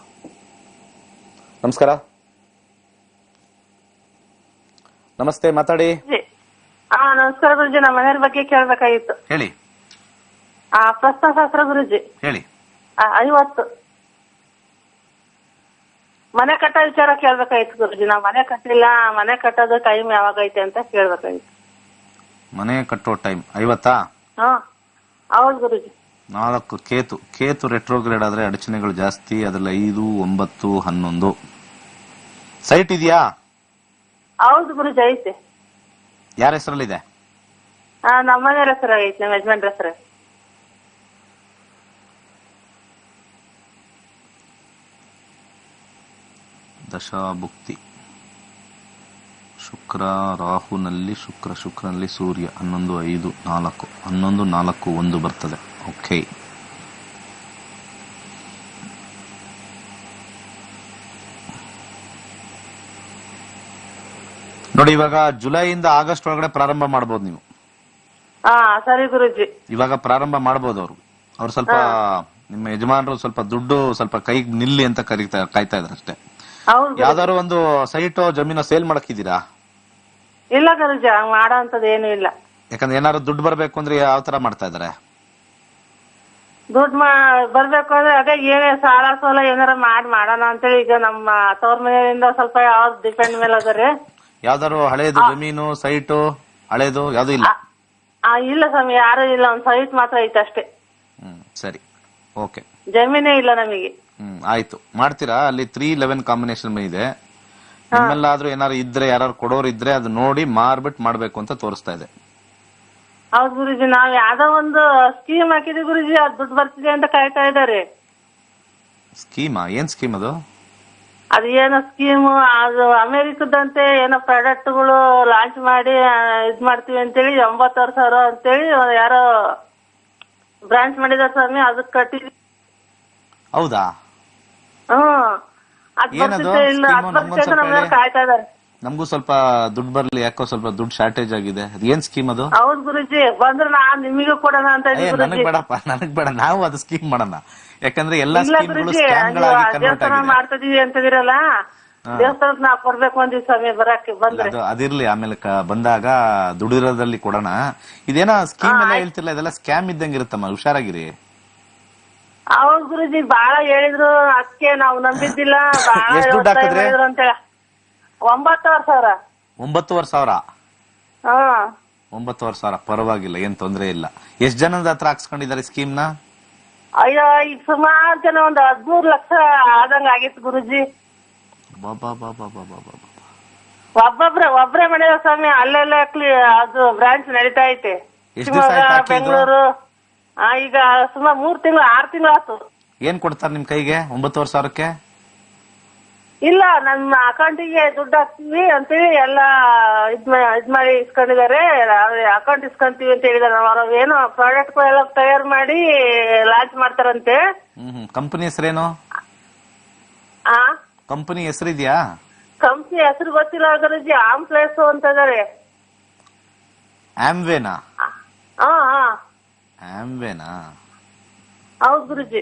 Speaker 1: ನಮಸ್ಕಾರ. ನಮಸ್ತೆ, ಮಾತಾಡಿ.
Speaker 5: ನಮಸ್ಕಾರ ಗುರುಜಿ. ನಮ್ಮ ಮನೆಯವ್ರ ಬಗ್ಗೆ ಕೇಳ್ಬೇಕಾಗಿತ್ತು.
Speaker 1: ಹೇಳಿ.
Speaker 5: ಪ್ರಶ್ನಾಶಾಸ್ತ್ರ ಗುರುಜಿ.
Speaker 1: ಹೇಳಿ.
Speaker 5: 50 ಮನೆ ಕಟ್ಟೋ ವಿಚಾರ ಕೇಳ್ಬೇಕಾಗಿತ್ತು ಗುರುಜಿ. ನಾವ್ ಮನೆ ಕಟ್ಟಿಲ್ಲ, ಮನೆ ಕಟ್ಟೋದು ಟೈಮ್ ಯಾವಾಗೈತೆ ಅಂತ ಕೇಳ್ಬೇಕಾಗಿತ್ತು.
Speaker 1: ಮನೆ ಕಟ್ಟೋ ಟೈಮ್ 50?
Speaker 5: ಹೌದು ಗುರುಜಿ.
Speaker 1: 4 ಕೇತು ರೆಟ್ರೋಗ್ರೇಡ್ ಆದ್ರೆ ಅಡಚಣೆಗಳು ಜಾಸ್ತಿ. ಅದ್ರಲ್ಲಿ 5, 9, 11. ಸೈಟ್ ಇದೆಯಾ?
Speaker 5: ಹೌದು ಗುರುಜಿ, ಐತೆ.
Speaker 1: ಯಾರ ಹೆಸರಲ್ಲಿದೆ?
Speaker 5: ನಮ್ಮ ಮನೆಯವ್ರ ಹೆಸರು ಐತೆ, ನಮ್ಮ ಯಜಮಾನ್ರ ಹೆಸರು.
Speaker 1: ದಶಾಭುಕ್ತಿ. ಶುಕ್ರ ರಾಹುನಲ್ಲಿ ಶುಕ್ರನಲ್ಲಿ ಸೂರ್ಯ 11, 5, 4. 11, 4, 1 ಬರ್ತದೆ. ಓಕೆ. ನೋಡಿ, ಇವಾಗ ಜುಲೈಯಿಂದ ಆಗಸ್ಟ್ ಒಳಗಡೆ ಪ್ರಾರಂಭ ಮಾಡಬಹುದು ನೀವು.
Speaker 5: ಸರಿ ಗುರುಜಿ.
Speaker 1: ಇವಾಗ ಪ್ರಾರಂಭ ಮಾಡಬಹುದು. ಅವ್ರು ಸ್ವಲ್ಪ ನಿಮ್ಮ ಯಜಮಾನರು ಸ್ವಲ್ಪ ದುಡ್ಡು ಸ್ವಲ್ಪ ಕೈಗೆ ನಿಲ್ಲಿ ಅಂತ ಕಾಯ್ತಾ ಇದಾರೆ ಅಷ್ಟೇ. ಯಾವ್ದಾದ್ರು ಒಂದು ಸೈಟೋ ಜಮೀನೋ ಸೇಲ್ ಮಾಡಕ್ಕಿದ್ದೀರಾ?
Speaker 5: ಇಲ್ಲ ಗುರುಜಿ, ಮಾಡೋ ಅಂತದ್ ಏನು ಇಲ್ಲ.
Speaker 1: ಯಾಕಂದ್ರೆ ಏನಾದ್ರು ದುಡ್ಡು ಬರ್ಬೇಕು ಅಂದ್ರೆ ಯಾವ ತರ ಮಾಡ್ತಾ ಇದಾರೆ?
Speaker 5: ದುಡ್ಡು ಬರ್ಬೇಕು ಅಂದ್ರೆ ಅದೇ ಏನೇ ಸಾಲ ಸೋಲ ಏನಾರ ಮಾಡೋಣ ಅಂತೇಳಿ. ಈಗ ನಮ್ಮ ತವ್ರ ಮನೆಯಿಂದ ಸ್ವಲ್ಪ ಯಾವ್ದು ಡಿಪೆಂಡ್ ಮೇಲೆ ಅದರಿ.
Speaker 1: ಯಾವ್ದಾರು ಹಳೇದು ಜಮೀನು ಸೈಟು ಹಳೇದು ಯಾವ್ದು ಇಲ್ಲ?
Speaker 5: ಇಲ್ಲ ಸ್ವಾಮಿ, ಯಾರು ಇಲ್ಲ. ಒಂದ್ ಸೈಟ್ ಮಾತ್ರ ಐತೆ ಅಷ್ಟೇ.
Speaker 1: ಸರಿ, ಓಕೆ.
Speaker 5: ಜಮೀನೇ ಇಲ್ಲ ನಮಗೆ.
Speaker 1: ಆಯ್ತು, ಮಾಡ್ತೀರಾ? ಅಲ್ಲಿ 3-11 ಕಾಂಬಿನೇಷನ್ ಇದೆ. ನಿಮ್ಮೆಲ್ಲಾದ್ರೂ ಏನಾರು ಇದ್ರೆ, ಯಾರು ಕೊಡೋರು ಇದ್ರೆ ಅದು ನೋಡಿ ಮಾರ್ಬಿಟ್ಟು ಮಾಡ್ಬೇಕು ಅಂತ ತೋರಿಸ್ತಾ ಇದೆ.
Speaker 5: ಹೌದು ಗುರುಜಿ, ನಾವ್ ಯಾವ್ದೋ ಒಂದು ಸ್ಕೀಮ್ ಹಾಕಿದ್ವಿ ಗುರುಜಿ, ಅದು ದುಡ್ಡು ಬರ್ತಿದೆ ಅಂತ ಕಾಯ್ತಾ ಇದಾರೆ.
Speaker 1: ಸ್ಕೀಮಾ? ಏನ್ ಸ್ಕೀಮ್ ಅದು?
Speaker 5: ಅದು ಏನೋ ಸ್ಕೀಮ್, ಅದು ಅಮೆರಿಕದಂತೆ ಏನೋ ಪ್ರಾಡಕ್ಟ್ಗಳು ಲಾಂಚ್ ಮಾಡಿ ಇದ್ ಮಾಡ್ತೀವಿ ಅಂತೇಳಿ 90,000 ಅಂತೇಳಿ ಯಾರೋ ಬ್ರಾಂಚ್ ಮಾಡಿದಾರೆ ಸ್ವಾಮಿ. ಅದಕ್ಕೆ ಕಟ್ಟಿದ್ವಿ.
Speaker 1: ಹೌದಾ?
Speaker 5: ಅದ್ ಬರ್ತಿದೆ ಇಲ್ಲ, ಅದ್ ಬರ್ತಿದೆ ನಮ್ಗೆ ಕಾಯ್ತಾ ಇದಾರೆ.
Speaker 1: ನಮಗೂ ಸ್ವಲ್ಪ ದುಡ್ಡು ಬರ್ಲಿ, ಯಾಕೋ ಸ್ವಲ್ಪ ದುಡ್ಡು ಶಾರ್ಟೇಜ್ ಆಗಿದೆ. ಅದ್ ಏನ್ ಸ್ಕೀಮ್ ಅದು?
Speaker 5: ಹೌದು ಗುರುಜಿ, ಬಂದ್ರೆ ನಾನ್ ನಿಮಗೂ ಕೊಡೋಣ ಅಂತ ಇದ್ದೀನಿ.
Speaker 1: ನನಗ್ ಬೇಡಪ್ಪ, ನನಗ್ ಬೇಡ. ನಾವು ಅದು ಸ್ಕೀಮ್ ಮಾಡೋಣ. ಯಾಕಂದ್ರೆ ಎಲ್ಲಾ ಸ್ಕೀಮ್ಗಳು ಸ್ಕ್ಯಾಮ್ಗಳಾಗಿ ಕನ್ವರ್ಟ್ ಆಗಿದೆ.
Speaker 5: ಮಾಡ್ತಿದೀವಿ ಅಂತಿದಿರಲ್ಲ, ದೇವಸ್ಥಾನಕ್ಕೆ ನಾವು ಕೊಡ್ಬೇಕು ಒಂದ್ ಸ್ವಾಮಿ ಬರಕ್ಕೆ ಬಂದ್ರೆ.
Speaker 1: ಅದಿರ್ಲಿ, ಆಮೇಲೆ ಬಂದಾಗ ದುಡಿರೋದ್ರಲ್ಲಿ ಕೊಡೋಣ. ಇದೇನೋ ಸ್ಕೀಮ್ ಎಲ್ಲ ಹೇಳ್ತಿಲ್ಲ, ಇದೆಲ್ಲ ಸ್ಕ್ಯಾಮ್ ಇದ್ದಂಗೆ ಇರುತ್ತಮ್ಮ, ಹುಷಾರಾಗಿರಿ.
Speaker 5: ಹೌದು ಗುರುಜಿ, ಬಾಳ ಹೇಳಿದ್ರು, ಅದಕ್ಕೆ ನಾವು ನಂಬಿದ್ದಿಲ್ಲ.
Speaker 1: ಎಷ್ಟು ದುಡ್ಡು ಹಾಕಿದ್ರಿ
Speaker 5: ಅಂತ? 9,000.
Speaker 1: 9,500? 9,500 ಪರವಾಗಿಲ್ಲ, ಏನ್ ತೊಂದ್ರೆ ಇಲ್ಲ. ಎಷ್ಟ್ ಜನದ ಹತ್ರ ಹಾಕ್ಸ್ಕೊಂಡಿದ್ದಾರೆ ಸ್ಕೀಮ್ ನ?
Speaker 5: ಅಯ್ಯೋ, ಈಗ ಸುಮಾರು ಜನ ಒಂದ್ 13 ಲಕ್ಷ ಆದಂಗ ಆಗಿತ್ತು ಗುರುಜಿ. ಒಬ್ರೇ ಮಾಡಿದ ಸ್ವಾಮಿ. ಅಲ್ಲೆಲ್ಲ ಅದು ಬ್ರಾಂಚ್ ನಡೀತಾ ಐತೆ, ಶಿವಮೊಗ್ಗ, ಬೆಂಗಳೂರು. ಈಗ ಸುಮಾರು 3 ತಿಂಗಳು 6 ತಿಂಗಳು ಆಯ್ತು.
Speaker 1: ಏನ್ ಕೊಡ್ತಾರೆ ನಿಮ್ ಕೈಗೆ 9,500ಕ್ಕೆ?
Speaker 5: ಇಲ್ಲ ನಮ್ಮ ಅಕೌಂಟಿಗೆ ದುಡ್ಡು ಹಾಕ್ತೀವಿ ಅಂತೇಳಿ ಎಲ್ಲ ಇದ್ ಮಾಡಿ ಇಸ್ಕೊಂಡಿದ್ದಾರೆ. ಅಕೌಂಟ್ ಇಸ್ಕೊಂತೀವಿ ಅಂತ ಹೇಳಿದಾರೆ. ಅವ್ರು ಏನೋ ಪ್ರಾಡಕ್ಟ್ ಎಲ್ಲ ತಯಾರು ಮಾಡಿ ಲಾಂಚ್ ಮಾಡ್ತಾರಂತೆ.
Speaker 1: ಕಂಪನಿ ಹೆಸರೇನು?
Speaker 5: ಆ
Speaker 1: ಕಂಪನಿ ಹೆಸರಿದ್ಯಾ?
Speaker 5: ಕಂಪ್ನಿ ಹೆಸರು ಗೊತ್ತಿಲ್ಲ ಗುರುಜಿ. ಆಂಪ್ಲೇಸ್ ಅಂತ ಇದಾರೆ.
Speaker 1: ಆಮ್ವೇನಾ?
Speaker 5: ಹಾ
Speaker 1: ಆಮ್ವೇನಾ?
Speaker 5: ಹೌದು ಗುರುಜಿ.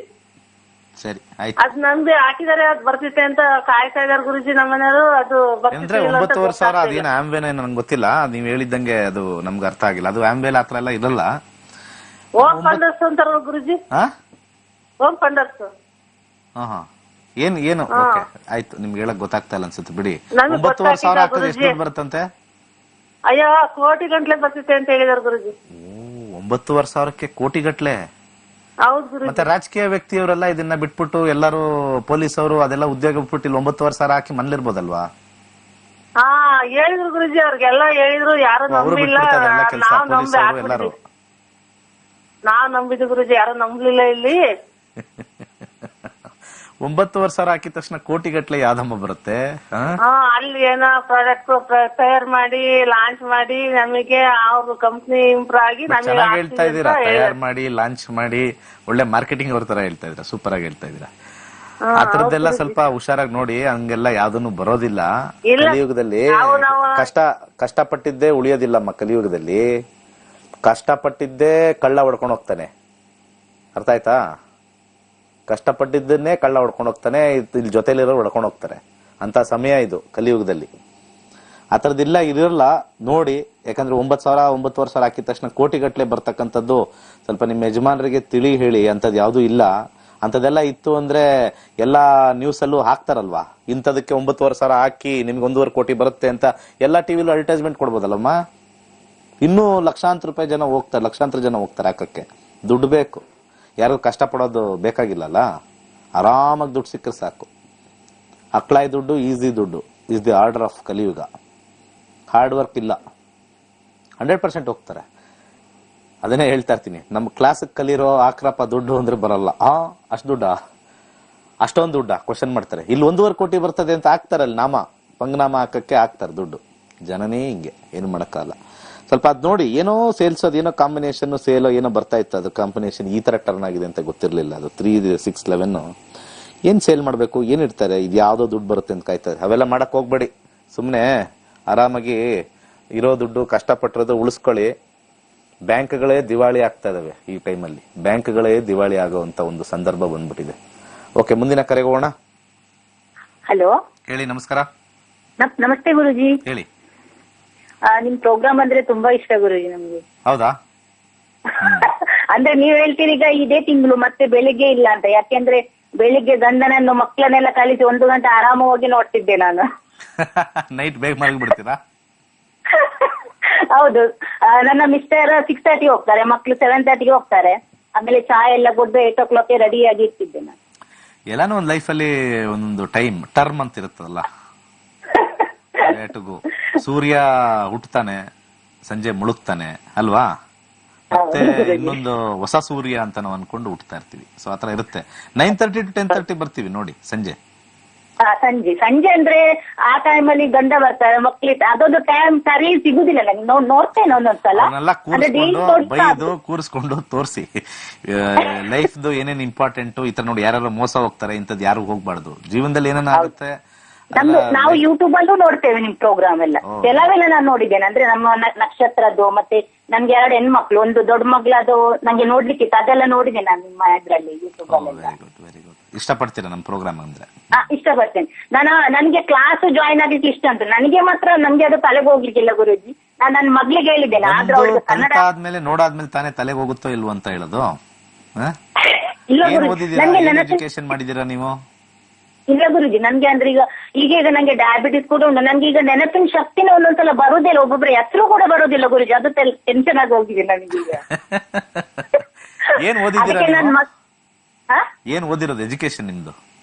Speaker 1: ಸರಿ ಆಯ್ತು.
Speaker 5: ಅದ್ ನಂಬಿ ಹಾಕಿದಾರೆ, ಅದ್ ಬರ್ತಿತ್ತೆ ಅಂತ ಕಾಯ್ತಾ ಇದಾರೆ ಗುರುಜಿ ನಮ್ಮನೆಯವರು. ಅದು
Speaker 1: ಅಂದ್ರೆ 9,500,000 ಅದೇನು ಆಮ್ವೇನ ನಂಗೆ ಗೊತ್ತಿಲ್ಲ. ನೀವ್ ಹೇಳಿದ್ದಂಗೆ ಅದು ನಮ್ಗೆ ಅರ್ಥ ಆಗಿಲ್ಲ. ಅದು ಆಮ್ವೇಲ್ ಆತರ ಎಲ್ಲ ಇರಲ್ಲ.
Speaker 5: ಹೋಮ್ ಫಂಡರ್ಸ್ ಅಂತಾರ ಗುರುಜಿ. Home funders.
Speaker 1: ಹಾ ಏನು ಓಕೆ ಆಯ್ತು. ನಿಮ್ಗೆ ಹೇಳಕ್ ಗೊತ್ತಾಗ್ತಾ ಇಲ್ಲ ಅನ್ಸುತ್ತೆ ಬಿಡಿ. 9,500,000 ಹಾಕಿದ್ರೆ ಎಷ್ಟು ದುಡ್ಡು ಬರುತ್ತಂತೆ?
Speaker 5: ಅಯ್ಯೋ ಕೋಟಿ ಗಂಟ್ಲೆ ಬರ್ತಿತ್ತೆ ಅಂತ ಹೇಳಿದಾರೆ ಗುರುಜಿ.
Speaker 1: 9,500,000ಕ್ಕೆ ಕೋಟಿ ಗಟ್ಲೆ?
Speaker 5: ಹೌದು ಗುರುಜಿ.
Speaker 1: ಮತ್ತೆ ರಾಜಕೀಯ ವ್ಯಕ್ತಿಯವರೆಲ್ಲ ಇದನ್ನ ಬಿಟ್ಬಿಟ್ಟು ಎಲ್ಲರೂ ಪೊಲೀಸ್ ಅವರು ಅದೆಲ್ಲ ಉದ್ಯೋಗ ಬಿಟ್ಬಿಟ್ಟು ಇಲ್ಲಿ 9,500,000 ಹಾಕಿ ಮನೇಲಿರ್ಬೋದಲ್ವಾ?
Speaker 5: ಹಾ ಹೇಳಿದ್ರು ಗುರುಜಿ. ಅವ್ರಿಗೆಲ್ಲ ಹೇಳಿದ್ರು, ಯಾರು ನಂಬಿಲ್ಲ. ನಾವ್ ನಂಬಿದ್ದು ಗುರುಜಿ, ಯಾರು ನಂಬ್ಲಿಲ್ಲ ಇಲ್ಲಿ.
Speaker 1: 9,500,000 ಹಾಕಿದ ತಕ್ಷಣ ಕೋಟಿ ಗಟ್ಲೆ ಯಾವ್ದಮ್ಮ ಬರುತ್ತೆ?
Speaker 5: ಅಲ್ಲಿ ಏನೋ ಪ್ರಾಡಕ್ಟ್ ತಯಾರು ಮಾಡಿ ಲಾಂಚ್ ಮಾಡಿ ನಮಗೆ ಅವ್ರ ಕಂಪ್ನಿ ಇಂಪ್ರೂವ್ ಆಗಿ
Speaker 1: ಚೆನ್ನಾಗಿ ಹೇಳ್ತಾ ಇದೀರಾ. ತಯಾರು ಮಾಡಿ ಲಾಂಚ್ ಮಾಡಿ ಒಳ್ಳೆ ಮಾರ್ಕೆಟಿಂಗ್ ಅವ್ರ ತರ ಹೇಳ್ತಾ ಇದ್ರ. ಸೂಪರ್ ಆಗಿ ಹೇಳ್ತಾ ಇದೀರಾ. ಆ ತರದ್ದೆಲ್ಲ ಸ್ವಲ್ಪ ಹುಷಾರಾಗಿ ನೋಡಿ. ಹಂಗೆಲ್ಲ ಯಾವ್ದನ್ನು ಬರೋದಿಲ್ಲ ಕಲಿಯುಗದಲ್ಲಿ. ಕಷ್ಟಪಟ್ಟಿದ್ದೇ ಉಳಿಯೋದಿಲ್ಲಮ್ಮ ಕಲಿಯುಗದಲ್ಲಿ. ಕಷ್ಟಪಟ್ಟಿದ್ದೇ ಕಳ್ಳ ಹೊಡ್ಕೊಂಡು ಹೋಗ್ತಾನೆ. ಅರ್ಥ ಆಯ್ತಾ? ಕಷ್ಟಪಟ್ಟಿದ್ದನ್ನೇ ಕಳ್ಳ ಹೊಡ್ಕೊಂಡು ಹೋಗ್ತಾನೆ. ಇಲ್ಲಿ ಜೊತೆಲಿರೋ ಹೊಡ್ಕೊಂಡು ಹೋಗ್ತಾರೆ. ಅಂತ ಸಮಯ ಇದು ಕಲಿಯುಗದಲ್ಲಿ. ಆ ತರದಿಲ್ಲ ಇರಲ್ಲ ನೋಡಿ. ಯಾಕಂದ್ರೆ 9,000 ಹಾಕಿದ ತಕ್ಷಣ ಕೋಟಿ ಗಟ್ಲೆ ಬರ್ತಕ್ಕಂಥದ್ದು ಸ್ವಲ್ಪ ನಿಮ್ಮ ಯಜಮಾನರಿಗೆ ತಿಳಿ ಹೇಳಿ. ಅಂತದ್ ಯಾವ್ದು ಇಲ್ಲ. ಅಂತದೆಲ್ಲ ಇತ್ತು ಅಂದ್ರೆ ಎಲ್ಲಾ ನ್ಯೂಸ್ ಅಲ್ಲೂ ಹಾಕ್ತಾರಲ್ವಾ, ಇಂಥದಕ್ಕೆ 9,500,000 ಹಾಕಿ ನಿಮ್ಗೆ 1.5 ಕೋಟಿ ಬರುತ್ತೆ ಅಂತ ಎಲ್ಲಾ ಟಿವಿಲೂ ಅಡ್ವರ್ಟೈಸ್ಮೆಂಟ್ ಕೊಡ್ಬೋದಲ್ಲಮ್ಮ. ಇನ್ನೂ ಲಕ್ಷಾಂತರ ಜನ ಹೋಗ್ತಾರೆ ಹಾಕಕ್ಕೆ. ದುಡ್ಡು ಬೇಕು. ಯಾರು ಕಷ್ಟ ಪಡೋದು ಬೇಕಾಗಿಲ್ಲಲ್ಲ. ಆರಾಮಾಗಿ ದುಡ್ಡು ಸಿಕ್ಕರೆ ಸಾಕು. ಅಕ್ಲಾಯ್ ದುಡ್ಡು, ಈಸಿ ದುಡ್ಡು ಇಸ್ ದಿ ಆರ್ಡರ್ ಆಫ್ ಕಲಿಯುಗ. ಹಾರ್ಡ್ ವರ್ಕ್ ಇಲ್ಲ. 100% ಹೋಗ್ತಾರೆ. ಅದನ್ನೇ ಹೇಳ್ತಾ ಇರ್ತೀನಿ. ನಮ್ಮ ಕ್ಲಾಸ್ ಕಲಿರೋ ಆಕ್ರಪ್ಪ ದುಡ್ಡು ಅಂದ್ರೆ ಬರಲ್ಲ. ಅಷ್ಟು ದುಡ್ಡ, ಅಷ್ಟೊಂದು ದುಡ್ಡ ಕ್ವಶನ್ ಮಾಡ್ತಾರೆ. ಇಲ್ಲಿ 1.5 ಕೋಟಿ ಬರ್ತದೆ ಅಂತ ಹಾಕ್ತಾರಲ್ಲಿ ಪಂಗನಾಮ ಹಾಕಕ್ಕೆ ಹಾಕ್ತಾರೆ ದುಡ್ಡು. ಜನನೇ ಹಿಂಗೆ, ಏನು ಮಾಡಕ್ಕಾಗಲ್ಲ. ಸ್ವಲ್ಪ ಅದ್ ನೋಡಿ. ಏನೋ ಸೇಲ್ಸ್, ಅದೇನೋ ಕಾಂಬಿನೇಷನ್ ಸೇಲ್ ಏನೋ ಬರ್ತಾ ಇತ್ತು. ಅದು ಕಾಂಬಿನೇಷನ್ ಈ ತರ ಟರ್ನ್ ಆಗಿದೆ ಅಂತ ಗೊತ್ತಿರ್ಲಿಲ್ಲ. ಅದು 3, 6, 11 ಏನ್ ಸೇಲ್ ಮಾಡ್ಬೇಕು, ಏನ್ ಇಡ್ತಾರೆ, ಇದು ಯಾವ್ದೋ ದುಡ್ಡು ಬರುತ್ತೆ ಅಂತ ಕಾಯ್ತಾರೆ. ಅವೆಲ್ಲ ಮಾಡಕ್ ಹೋಗ್ಬೇಡಿ. ಸುಮ್ನೆ ಆರಾಮಾಗಿ ಇರೋ ದುಡ್ಡು ಕಷ್ಟಪಟ್ಟಿರೋದು ಉಳಿಸ್ಕೊಳ್ಳಿ. ಬ್ಯಾಂಕ್ಗಳೇ ದಿವಾಳಿ ಆಗ್ತಾ ಇದಾವೆ ಈ ಟೈಮಲ್ಲಿ. ಬ್ಯಾಂಕ್ಗಳೇ ದಿವಾಳಿ ಆಗುವಂತ ಒಂದು ಸಂದರ್ಭ ಬಂದ್ಬಿಟ್ಟಿದೆ. ಓಕೆ, ಮುಂದಿನ ಕರೆಗೆ ಹೋಗೋಣ.
Speaker 6: ಹಲೋ
Speaker 1: ಹೇಳಿ. ನಮಸ್ಕಾರ.
Speaker 6: ನಮಸ್ತೆ ಗುರುಜಿ.
Speaker 1: ಹೇಳಿ.
Speaker 6: ನಿಮ್ ಪ್ರೋಗ್ರಾಮ್ ಅಂದ್ರೆ ತುಂಬಾ ಇಷ್ಟ ಗುರುಜಿ ನಮ್ಗೆ.
Speaker 1: ಹೌದಾ?
Speaker 6: ಅಂದ್ರೆ ನೀವ್ ಹೇಳ್ತೀರಿ ಈಗ ಇದೇ ತಿಂಗಳು ಮತ್ತೆ ಬೆಳಿಗ್ಗೆ ಇಲ್ಲ ಅಂತ. ಯಾಕೆಂದ್ರೆ ಬೆಳಿಗ್ಗೆ ಗಂಡನನ್ನು ಮಕ್ಕಳನ್ನೆಲ್ಲ ಕಳಿಸಿ 1 ಗಂಟೆ ಆರಾಮವಾಗಿ ನೋಡ್ತಿದ್ದೆ ನಾನು.
Speaker 1: ನೈಟ್ ಬೇಗ ಮಲಗಿಬಿಡ್ತೀರಾ?
Speaker 6: ಹೌದು. ನನ್ನ ಮಿಸ್ಟರ್ 6:30 ಹೋಗ್ತಾರೆ, ಮಕ್ಳು 7:30 ಹೋಗ್ತಾರೆ. ಆಮೇಲೆ ಚಾ ಎಲ್ಲ ಕೊಟ್ಟು 8 o'clock ರೆಡಿ ಆಗಿ ಇರ್ತಿದ್ದೆ ನಾನು.
Speaker 1: ಎಲ್ಲಾನು ಒಂದ್ ಲೈಫ್ ಅಲ್ಲಿ ಒಂದೊಂದು ಟರ್ಮ್ ಅಂತ ಇರುತ್ತಲ್ಲ. ಸೂರ್ಯ ಹುಟ್ಟತಾನೆ, ಸಂಜೆ ಮುಳುಗ್ತಾನೆ ಅಲ್ವಾ? ಮತ್ತೆ ಇನ್ನೊಂದು ಹೊಸ ಸೂರ್ಯ ಅಂತ ನಾವು ಅನ್ಕೊಂಡು ಹುಟ್ಟತಾ ಇರ್ತೀವಿ. ಸೊ ಆತರ ಇರುತ್ತೆ. 9:30 to 10:30 ಬರ್ತೀವಿ ನೋಡಿ ಸಂಜೆ.
Speaker 6: ಸಂಜೆ ಅಂದ್ರೆ ಆ ಟೈಮ್ ಅಲ್ಲಿ ಗಂಡ ಬರ್ತಾರೆ, ಮಕ್ಳಿಗೆ ಅದೊಂದು ಟೈಮ್ ಸರಿ ಸಿಗುದಿಲ್ಲ ನಂಗೆ. ನೋಡ್ತೇನೆ ಒಂದೊಂದ್ಸಲ.
Speaker 1: ಬೈದು ಕೂರಿಸ್ಕೊಂಡು ತೋರಿಸಿ ಲೈಫ್ದು ಏನೇನ್ ಇಂಪಾರ್ಟೆಂಟ್. ಈ ತರ ನೋಡಿ, ಯಾರು ಮೋಸ ಹೋಗ್ತಾರೆ, ಇಂಥದ್ದು ಯಾರು ಹೋಗ್ಬಾರ್ದು. ಜೀವನದಲ್ಲಿ ಏನೇನ್ ಆಗುತ್ತೆ
Speaker 6: ನಾವು ಯೂಟ್ಯೂಬ್ ಅಲ್ಲೂ ನೋಡ್ತೇವೆ ನಿಮ್ ಪ್ರೋಗ್ರಾಮ್ ಎಲ್ಲ. ಕೆಲವೆಲ್ಲ ನಾನು ನೋಡಿದ್ದೇನೆ. ಅಂದ್ರೆ ನಮ್ಮ ನಕ್ಷತ್ರದ್ದು, ಮತ್ತೆ ನಮ್ಗೆ 2 ಹೆಣ್ಮಕ್ಳು, ಒಂದು ದೊಡ್ಡ ಮಗ್ಳದು ನಂಗೆ ನೋಡ್ಲಿಕ್ಕಿತ್ತು. ಅದೆಲ್ಲ ನೋಡಿದ್ದೇನೆ ನಾನು ನಿಮ್ಮ ಇದ್ರಲ್ಲಿ ಯೂಟ್ಯೂಬ್ ಅಲ್ಲೆಲ್ಲ.
Speaker 1: Very good. ಇಷ್ಟಪಡ್ತೀರಾ ನಮ್ಮ ಪ್ರೋಗ್ರಾಮ್ ಅಂದ್ರೆ?
Speaker 6: ಇಷ್ಟಪಡ್ತೇನೆ. ನನ್ಗೆ ಕ್ಲಾಸ್ ಜಾಯಿನ್ ಆಗ್ಲಿಕ್ಕೆ ಇಷ್ಟ ಅಂತ. ನನ್ಗೆ ಅದು ತಲೆಗೆ ಹೋಗ್ಲಿಕ್ಕಿಲ್ಲ ಗುರುಜಿ. ನಾನು ನನ್ನ ಮಗ್ಳಿಗೆ ಹೇಳಿದ್ದೇನೆ. ಆದ್ರೆ ಅವ್ರಿಗೆ ಕನ್ನಡ
Speaker 1: ಆದ್ಮೇಲೆ ನೋಡಾದ್ಮೇಲೆ ತಾನೇ ತಲೆಗೆ ಹೋಗುತ್ತೋ ಇಲ್ವೋ ಅಂತ ಹೇಳೋದು. ಎಜುಕೇಶನ್ ಮಾಡಿದೀರಾ ನೀವು?
Speaker 6: ಇಲ್ಲ ಗುರುಜಿ, ನನ್ಗೆ ಅಂದ್ರೆ ಈಗ ನಂಗೆ ಡಯಾಬಿಟಿಸ್ ಕೂಡ ಉಂಟು. ನನ್ಗೆ ಈಗ ನೆನಪಿನ ಶಕ್ತಿನ ಒಂದೊಂದ್ಸಲ ಬರುದಿಲ್ಲ. ಒಬ್ಬೊಬ್ರು ಹೆಸರು ಕೂಡ ಬರುದಿಲ್ಲ ಗುರುಜಿ. ಅದು ಟೆನ್ಷನ್ ಆಗಿ ಹೋಗಿದೆ ನನಗೀಗ.
Speaker 1: ಏನ್ ಓದಿದ್ದೀರಾ? ಏನ್ ಓದಿರೋದು ಎಜುಕೇಶನ್ ನಿಮ್ದು?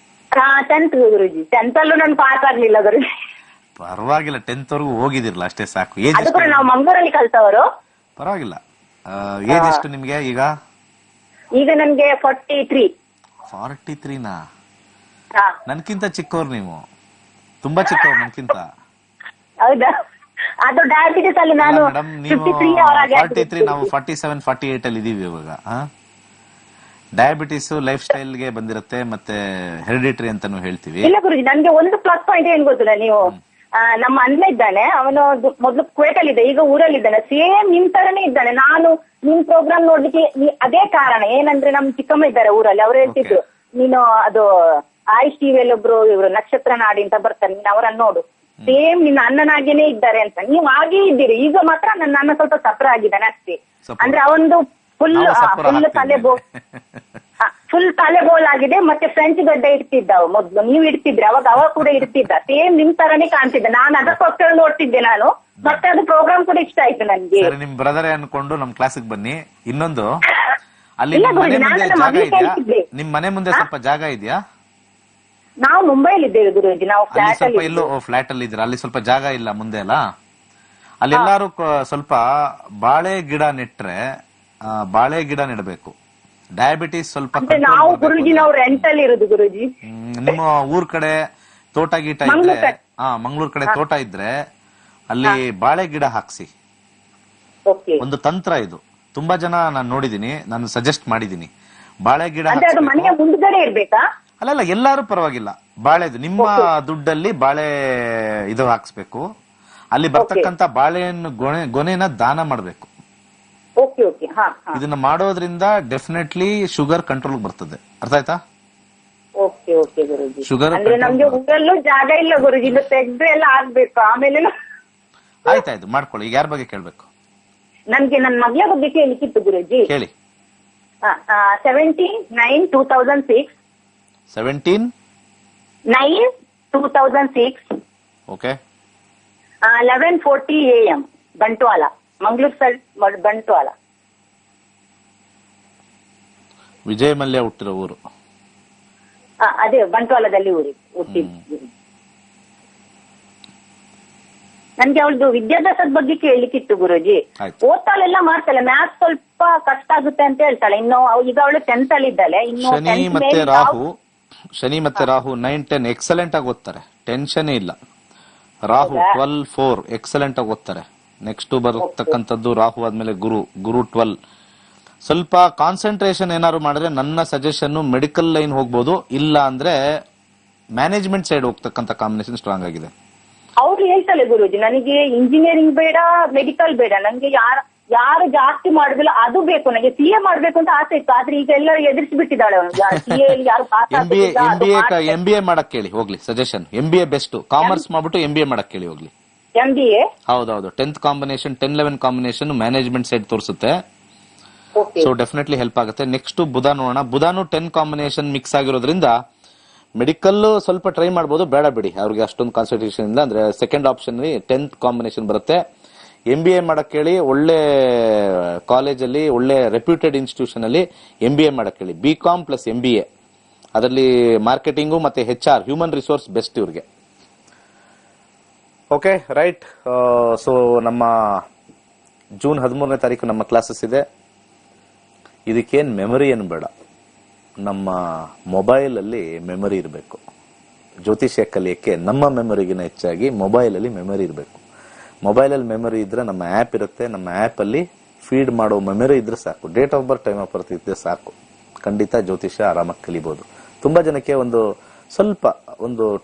Speaker 6: 10th ಗುರುಜಿ. 10th ಅಲ್ಲೂ ನಾನು ಪಾಸ್ ಆಗ್ಲಿಲ್ಲ ಗುರುಜಿ.
Speaker 1: ಪರವಾಗಿಲ್ಲ, 10th ವರೆಗೂ ಹೋಗಿದಿರಲ್ಲ, ಅಷ್ಟೇ ಸಾಕು.
Speaker 6: ಅದು ಕೂಡ ನಾವು ಮಂಗಳೂರಲ್ಲಿ ಕಲ್ತವರು.
Speaker 1: ಪರವಾಗಿಲ್ಲ. ಏಜ್ ಎಷ್ಟು ನಿಮ್ಗೆ ಈಗ?
Speaker 6: ಈಗ ನನ್ಗೆ 43.
Speaker 1: 43ನಾ? ನನ್ಕಿಂತ ಚಿಕ್ಕವ್ರು ನೀವು. ತುಂಬಾ ಚಿಕ್ಕವ್ರು ನಮ್ಗಿಂತ.
Speaker 6: ಹೌದಾ? ಅದು ಡಯಾಬಿಟಿಸ್ ಅಲ್ಲಿ ನಾನು
Speaker 1: ಮೇಡಮ್ ನೀವು
Speaker 6: 53
Speaker 1: 43, ನಾವು 47, 48 ಅಲ್ಲಿ ಇದೀವಿ ಇವಾಗ. ಡಯಾಬಿಟಿಸ್ ಲೈಫ್ ಸ್ಟೈಲ್ಗೆ ಬಂದಿರುತ್ತೆ, ಮತ್ತೆ ಹೆರಿಡಿಟರಿ ಅಂತಾನು ಹೇಳ್ತೀವಿ.
Speaker 6: ಇಲ್ಲ ಗುರುಜಿ, ನನ್ಗೆ ಒಂದು ಪ್ಲಸ್ ಪಾಯಿಂಟ್ ಏನ್ ಗೊತ್ತಿಲ್ಲ, ನೀವು ನಮ್ಮ ಅಣ್ಣ ಇದ್ದಾನೆ, ಅವನು ಮೊದ್ಲು ಕುವೈಟಲ್ಲಿ ಇದ್ದ, ಈಗ ಊರಲ್ಲಿದ್ದಾನೆ, ಸೇಮ್ ನಿಮ್ ತರನೇ ಇದ್ದಾನೆ. ನಾನು ನಿಮ್ ಪ್ರೋಗ್ರಾಮ್ ನೋಡ್ಲಿಕ್ಕೆ ಅದೇ ಕಾರಣ ಏನಂದ್ರೆ ನಮ್ ಚಿಕ್ಕಮ್ಮ ಇದ್ದಾರೆ ಊರಲ್ಲಿ, ಅವ್ರು ಹೇಳ್ತಿದ್ರು ನೀನು ಅದು ಆಯುಷ್ ಟಿವಿಯಲ್ಲಿ ಒಬ್ರು ಇವ್ರು ನಕ್ಷತ್ರ ನಾಡಿ ಅಂತ ಬರ್ತಾರೆ, ನೀನ್ ಅವರನ್ನ ನೋಡು, ಸೇಮ್ ನಿನ್ನ ಅಣ್ಣನಾಗೇನೆ ಇದ್ದಾರೆ ಅಂತ. ನೀವು ಹಾಗೇ ಇದ್ದೀರಿ. ಈಗ ಮಾತ್ರ ನನ್ನ ಅಣ್ಣ ಸ್ವಲ್ಪ ಸಫರ್ ಆಗಿದ್ದಾನೆ ಅಷ್ಟೇ. ಅಂದ್ರೆ ಅವೊಂದು ಫುಲ್ ತಲೆ ಬೋಲ್ ಆಗಿದೆ, ಮತ್ತೆ ಫ್ರೆಂಚ್ ಗಡ್ಡೆ ಇಡ್ತಿದ್ದ ಮೊದ್ಲು, ನೀವು ಇಡ್ತಿದ್ರಿ ಅವಾಗ, ಅವ ಕೂಡ ಇಡ್ತಿದ್ದ, ಸೇಮ್ ನಿಮ್ ತರನೇ ಕಾಣ್ತಿದ್ದ. ನಾನು ಅದಕ್ಕೋಸ್ಕರ ನೋಡ್ತಿದ್ದೆ ನಾನು, ಮತ್ತೆ ಅದು ಪ್ರೋಗ್ರಾಮ್ ಕೂಡ ಇಷ್ಟ ಆಯ್ತು ನನ್ಗೆ.
Speaker 1: ನಿಮ್ ಬ್ರದರ್ ಅನ್ಕೊಂಡು ನಮ್ ಕ್ಲಾಸಿಗೆ ಬನ್ನಿ. ಇನ್ನೊಂದು, ಅಲ್ಲಿ
Speaker 6: ಇಲ್ಲ
Speaker 1: ನಿಮ್ ಮನೆ
Speaker 6: ಗುರುಜಿ,
Speaker 1: ಮುಂದೆ
Speaker 6: ನಾನು
Speaker 1: ಜಾಗ
Speaker 6: ಮದುವೆ
Speaker 1: ಇದೆಯಾ?
Speaker 6: ಕೇಳ್ತಿದ್ದೆ.
Speaker 1: ನಿಮ್ ಮನೆ ಮುಂದೆ ಸ್ವಲ್ಪ ಜಾಗ ಇದೆಯಾ?
Speaker 6: ನಾವು ಮುಂಬೈಲಿ ಇದ್ದೇವೆ ಗುರುಜಿ, ನಾವು
Speaker 1: ಅಲ್ಲಿ
Speaker 6: ಫ್ಲಾಟ್
Speaker 1: ಸ್ವಲ್ಪ
Speaker 6: ಅಲ್ಲಿ
Speaker 1: ಎಲ್ಲೋ ಫ್ಲಾಟ್ ಅಲ್ಲಿ ಇದ್ದೀರಾ, ಅಲ್ಲಿ ಸ್ವಲ್ಪ ಜಾಗ ಇಲ್ಲ ಮುಂದೆ ಅಲ್ಲ, ಅಲ್ಲೆಲ್ಲಾರು ಸ್ವಲ್ಪ ಬಾಳೆ ಗಿಡ ನೆಟ್ರೆ, ಬಾಳೆ ಗಿಡ ನೆಡಬೇಕು. ಡಯಾಬಿಟಿಸ್ ಸ್ವಲ್ಪ
Speaker 6: ಅಂದ್ರೆ ನಾವು ಗುರುಜಿ ನಾವು ರೆಂಟ್ ಅಲ್ಲಿ ಇರುದು ಗುರುಜಿ.
Speaker 1: ನಿಮ್ಮ ಊರ್ ಕಡೆ ತೋಟ ಗೀಟ ಇದ್ರೆ, ಮಂಗಳೂರ್ ಕಡೆ ತೋಟ ಇದ್ರೆ ಅಲ್ಲಿ ಬಾಳೆ ಗಿಡ ಹಾಕ್ಸಿ. ಒಂದು ತಂತ್ರ ಇದು, ತುಂಬಾ ಜನ ನಾನು ನೋಡಿದೀನಿ, ನಾನು ಸಜೆಸ್ಟ್ ಮಾಡಿದೀನಿ. ಬಾಳೆ ಗಿಡ
Speaker 6: ಮನೆಯ ಮುಂದ್ಗಡೆ ಇರ್ಬೇಕಾ?
Speaker 1: ಅಲ್ಲ, ಎಲ್ಲಾರು ಪರವಾಗಿಲ್ಲ, ಬಾಳೆದು ನಿಮ್ಮ ದುಡ್ಡಲ್ಲಿ ಬಾಳೆ ಇದು ಹಾಕ್ಸ್ಬೇಕು. ಅಲ್ಲಿ ಬರ್ತಕ್ಕಂತ ಬಾಳೆಹಣ್ಣು ಗೊನೆನ ದಾನ ಮಾಡ್ಬೇಕು. ಇದನ್ನ ಮಾಡೋದ್ರಿಂದ ಡೆಫಿನೆಟ್ಲಿ ಶುಗರ್ ಕಂಟ್ರೋಲ್ ಬರ್ತದೆ. ಅರ್ಥ ಆಯ್ತಾ? ಶುಗರ್
Speaker 6: ನಮ್ಗೆ ಊರಲ್ಲೂ ಜಾಗ ಇಲ್ಲ ಗುರುಜಿ, ತೆಗ್ದು ಎಲ್ಲ ಆಗ್ಬೇಕು ಆಮೇಲೆ.
Speaker 1: ಆಯ್ತಾಯ್ತು, ಮಾಡ್ಕೊಳ್ಳಿ. ಈಗ ಯಾರ ಬಗ್ಗೆ ಕೇಳ್ಬೇಕು?
Speaker 6: ನನ್ಗೆ ನನ್ನ ಮಗಳ ಬಗ್ಗೆ ಕೇಳಿಕ್ಕಿತ್ತು ಗುರುಜಿ.
Speaker 1: ಹೇಳಿ.
Speaker 6: 17/9/2006. 17/9/2006.
Speaker 1: Okay.
Speaker 6: 11:40 AM Bantwal, Mangaluru side Bantwal.
Speaker 1: Vijay Mallya ಹುಟ್ಟಿರೋ ಊರು?
Speaker 6: ಅದೇ ಬಂಟ್ವಾಳದಲ್ಲಿ ಹುಟ್ಟಿದ್ದು. ನನ್ಗೆ ಅವಳದು ವಿದ್ಯಾಭ್ಯಾಸದ ಬಗ್ಗೆ ಕೇಳಲಿಕ್ಕಿತ್ತು ಗುರುಜಿ. ಓದ್ತಾಳೆಲ್ಲ ಮಾಡ್ತಾಳೆ, ಮ್ಯಾಥ್ಸ್ ಸ್ವಲ್ಪ ಕಷ್ಟ ಆಗುತ್ತೆ ಅಂತ ಹೇಳ್ತಾಳೆ. ಇನ್ನು ಈಗ ಅವಳು 10th ಅಲ್ಲಿ ಇದ್ದಾಳೆ. ಇನ್ನು
Speaker 1: ಶನಿ ಮತ್ತೆ ರಾಹು 9, 10 ಎಕ್ಸಲೆಂಟ್ ಆಗಿ ಓದ್ತಾರೆ, ಟೆನ್ಷನ್ ಇಲ್ಲ. ರಾಹು 12, 4 ಎಕ್ಸಲೆಂಟ್ ಆಗಿ ಓದ್ತಾರೆ. ನೆಕ್ಸ್ಟ್ ಬರತಕ್ಕಂಥದ್ದು ರಾಹು ಆದ್ಮೇಲೆ ಗುರು 12. ಸ್ವಲ್ಪ ಕಾನ್ಸಂಟ್ರೇಷನ್ ಏನಾದ್ರು ಮಾಡಿದ್ರೆ ನನ್ನ ಸಜೆಷನ್ ಮೆಡಿಕಲ್ ಲೈನ್ ಹೋಗ್ಬೋದು, ಇಲ್ಲ ಅಂದ್ರೆ ಮ್ಯಾನೇಜ್ಮೆಂಟ್ ಸೈಡ್ ಹೋಗ್ತಕ್ಕಂಥ ಕಾಂಬಿನೇಷನ್ ಸ್ಟ್ರಾಂಗ್ ಆಗಿದೆ.
Speaker 6: ಅವ್ರು ಹೇಳ್ತಾಳೆ ಗುರುಜಿ, ನನಗೆ ಇಂಜಿನಿಯರಿಂಗ್ ಬೇಡ, ಮೆಡಿಕಲ್ ಬೇಡ, ನಂಗೆ ಯಾರು ಜಾಸ್ತಿ ಮಾಡುದಿಲ್ಲ ಅದು ಬೇಕು, ನನಗೆ CA ಮಾಡ್ಬೇಕು ಅಂತ ಆಸೆ ಇತ್ತು. ಆದ್ರೆ ಈಗ ಎಲ್ಲರೂ ಎದುರಿಸಿ ಬಿಟ್ಟಿದ್ದಾಳೆ.
Speaker 1: MBA ಮಾಡಕ್ ಕೇಳಿ ಹೋಗ್ಲಿ, ಸಜೆಷನ್ MBA ಬೆಸ್ಟ್. ಕಾಮರ್ಸ್ ಮಾಡ್ಬಿಟ್ಟು MBA ಮಾಡಕ್ ಕೇಳಿ ಹೋಗ್ಲಿ.
Speaker 6: MBA
Speaker 1: ಹೌದೌದು, 10th combination 10-11 combination management side ತೋರಿಸುತ್ತೆ. ಸೊ ಡೆಫಿನೆಟ್ಲಿ ಹೆಲ್ಪ್ ಆಗುತ್ತೆ. ನೆಕ್ಸ್ಟ್ ಬುಧ ನೋಡೋಣ. ಬುಧನು 10 ಕಾಂಬಿನೇಷನ್ ಮಿಕ್ಸ್ ಆಗಿರೋದ್ರಿಂದ ಮೆಡಿಕಲ್ ಸ್ವಲ್ಪ ಟ್ರೈ ಮಾಡಬಹುದು, ಬೇಡ ಬಿಡಿ, ಅವ್ರಿಗೆ ಅಷ್ಟೊಂದು ಕಾನ್ಸಂಟ್ರೇಷನ್ ಇಲ್ಲ. ಅಂದ್ರೆ ಸೆಕೆಂಡ್ ಆಪ್ಷನ್ 10th ಕಾಂಬಿನೇಷನ್ ಬರುತ್ತೆ. MBA ಮಾಡಕ್ ಹೇಳಿ, ಒಳ್ಳೆ ಕಾಲೇಜಲ್ಲಿ, ಒಳ್ಳೆ ರೆಪ್ಯೂಟೆಡ್ ಇನ್ಸ್ಟಿಟ್ಯೂಷನ್ ಅಲ್ಲಿ MBA ಮಾಡಕ್ ಹೇಳಿ. BCom ಪ್ಲಸ್ MBA, ಅದರಲ್ಲಿ ಮಾರ್ಕೆಟಿಂಗು ಮತ್ತೆ HR, ಹ್ಯೂಮನ್ ರಿಸೋರ್ಸ್ ಬೆಸ್ಟ್ ಇವ್ರಿಗೆ. Okay, right. ಸೊ ನಮ್ಮ ಜೂನ್ 13ನೇ ತಾರೀಕು ನಮ್ಮ ಕ್ಲಾಸಸ್ ಇದೆ. ಇದಕ್ಕೇನು ಮೆಮೊರಿ ಏನು ಬೇಡ, ನಮ್ಮ ಮೊಬೈಲ್ ಅಲ್ಲಿ ಮೆಮೊರಿ ಇರಬೇಕು. ಜ್ಯೋತಿಷ್ಯ ಕಲಿಯಕ್ಕೆ ನಮ್ಮ ಮೆಮೊರಿಗಿನ ಹೆಚ್ಚಾಗಿ ಮೊಬೈಲ್ ಅಲ್ಲಿ ಮೆಮೊರಿ ಇರಬೇಕು. ಮೊಬೈಲ್ ಅಲ್ಲಿ ಮೆಮೊರಿ ಇದ್ರೆ ನಮ್ಮ ಆ್ಯಪ್ ಇರುತ್ತೆ, ನಮ್ಮ ಆ್ಯಪ್ ಅಲ್ಲಿ ಫೀಡ್ ಮಾಡೋ ಮೆಮೊರಿ ಇದ್ರೆ ಸಾಕು. Date of birth, time of birth ಇದ್ರೆ ಸಾಕು, ಖಂಡಿತ ಜ್ಯೋತಿಷ್ಯ ಆರಾಮಾಗಿ ಕಲಿಬಹುದು. ತುಂಬಾ ಜನಕ್ಕೆ ಒಂದು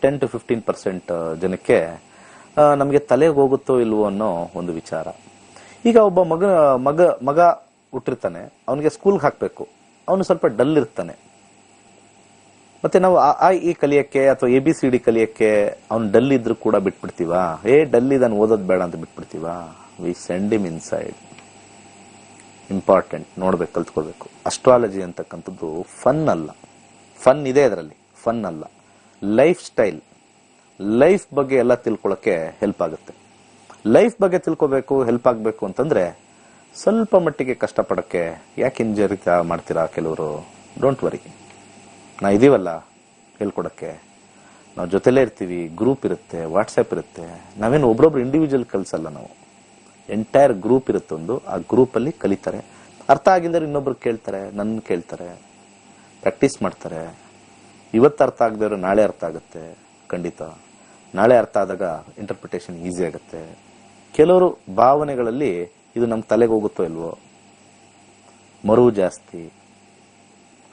Speaker 1: 10 to 15% ಜನಕ್ಕೆ ನಮಗೆ ತಲೆಗೆ ಹೋಗುತ್ತೋ ಇಲ್ವೋ ಅನ್ನೋ ಒಂದು ವಿಚಾರ. ಈಗ ಒಬ್ಬ ಮಗ ಹುಟ್ಟಿರ್ತಾನೆ, ಅವನಿಗೆ ಸ್ಕೂಲ್ಗೆ ಹಾಕ್ಬೇಕು, ಅವನು ಸ್ವಲ್ಪ ಡಲ್ ಇರ್ತಾನೆ. ಮತ್ತೆ ನಾವು ಈ ಕಲಿಯಕ್ಕೆ ಅಥವಾ ABCD ಕಲಿಯಕ್ಕೆ ಅವ್ನು ಡಲ್ ಇದ್ರು ಕೂಡ ಬಿಟ್ಬಿಡ್ತೀವ? ಡಲ್ ಇದಾನು, ಓದೋದ್ ಬೇಡ ಅಂತ ಬಿಟ್ಬಿಡ್ತೀವ? We send him inside. Important, ನೋಡ್ಬೇಕು, ಕಲ್ತ್ಕೊಳ್ಬೇಕು. ಅಸ್ಟ್ರಾಲಜಿ ಅಂತಕ್ಕಂಥದ್ದು ಫನ್ ಅಲ್ಲ. ಫನ್ ಇದೆ ಅದರಲ್ಲಿ, ಫನ್ ಅಲ್ಲ. ಲೈಫ್ ಸ್ಟೈಲ್, ಲೈಫ್ ಬಗ್ಗೆ ಎಲ್ಲ ತಿಳ್ಕೊಳಕ್ಕೆ ಹೆಲ್ಪ್ ಆಗುತ್ತೆ. ಲೈಫ್ ಬಗ್ಗೆ ತಿಳ್ಕೊಬೇಕು, ಹೆಲ್ಪ್ ಆಗ್ಬೇಕು ಅಂತಂದ್ರೆ ಸ್ವಲ್ಪ ಮಟ್ಟಿಗೆ ಕಷ್ಟಪಡಕ್ಕೆ ಯಾಕೆ ಹಿಂಜರಿತ ಮಾಡ್ತೀರಾ ಕೆಲವರು? ಡೋಂಟ್ ವರಿ, ನಾ ಇದೀವಲ್ಲ ಹೇಳ್ಕೊಡಕ್ಕೆ, ನಾವು ಜೊತೆಲೇ ಇರ್ತೀವಿ. ಗ್ರೂಪ್ ಇರುತ್ತೆ, ವಾಟ್ಸ್ಆಪ್ ಇರುತ್ತೆ. ನಾವೇನು ಒಬ್ರೊಬ್ರು ಇಂಡಿವಿಜುವಲ್ ಕಲ್ಸಲ್ಲ, ನಾವು ಎಂಟೈರ್ ಗ್ರೂಪ್ ಇರುತ್ತೆ ಒಂದು. ಆ ಗ್ರೂಪ್ ಅಲ್ಲಿ ಕಲಿತಾರೆ. ಅರ್ಥ ಆಗಿಲ್ಲದ್ರೆ ಇನ್ನೊಬ್ರು ಕೇಳ್ತಾರೆ, ನನ್ನ ಕೇಳ್ತಾರೆ, ಪ್ರಾಕ್ಟೀಸ್ ಮಾಡ್ತಾರೆ. ಇವತ್ತು ಅರ್ಥ ಆಗದವ್ರು ನಾಳೆ ಅರ್ಥ ಆಗುತ್ತೆ ಖಂಡಿತ. ನಾಳೆ ಅರ್ಥ ಆದಾಗ ಇಂಟರ್ಪ್ರಿಟೇಷನ್ ಈಸಿ ಆಗುತ್ತೆ. ಕೆಲವರು ಭಾವನೆಗಳಲ್ಲಿ ಇದು ನಮ್ ತಲೆಗೆ ಹೋಗುತ್ತೋ ಇಲ್ವೋ, ಮರುವು ಜಾಸ್ತಿ,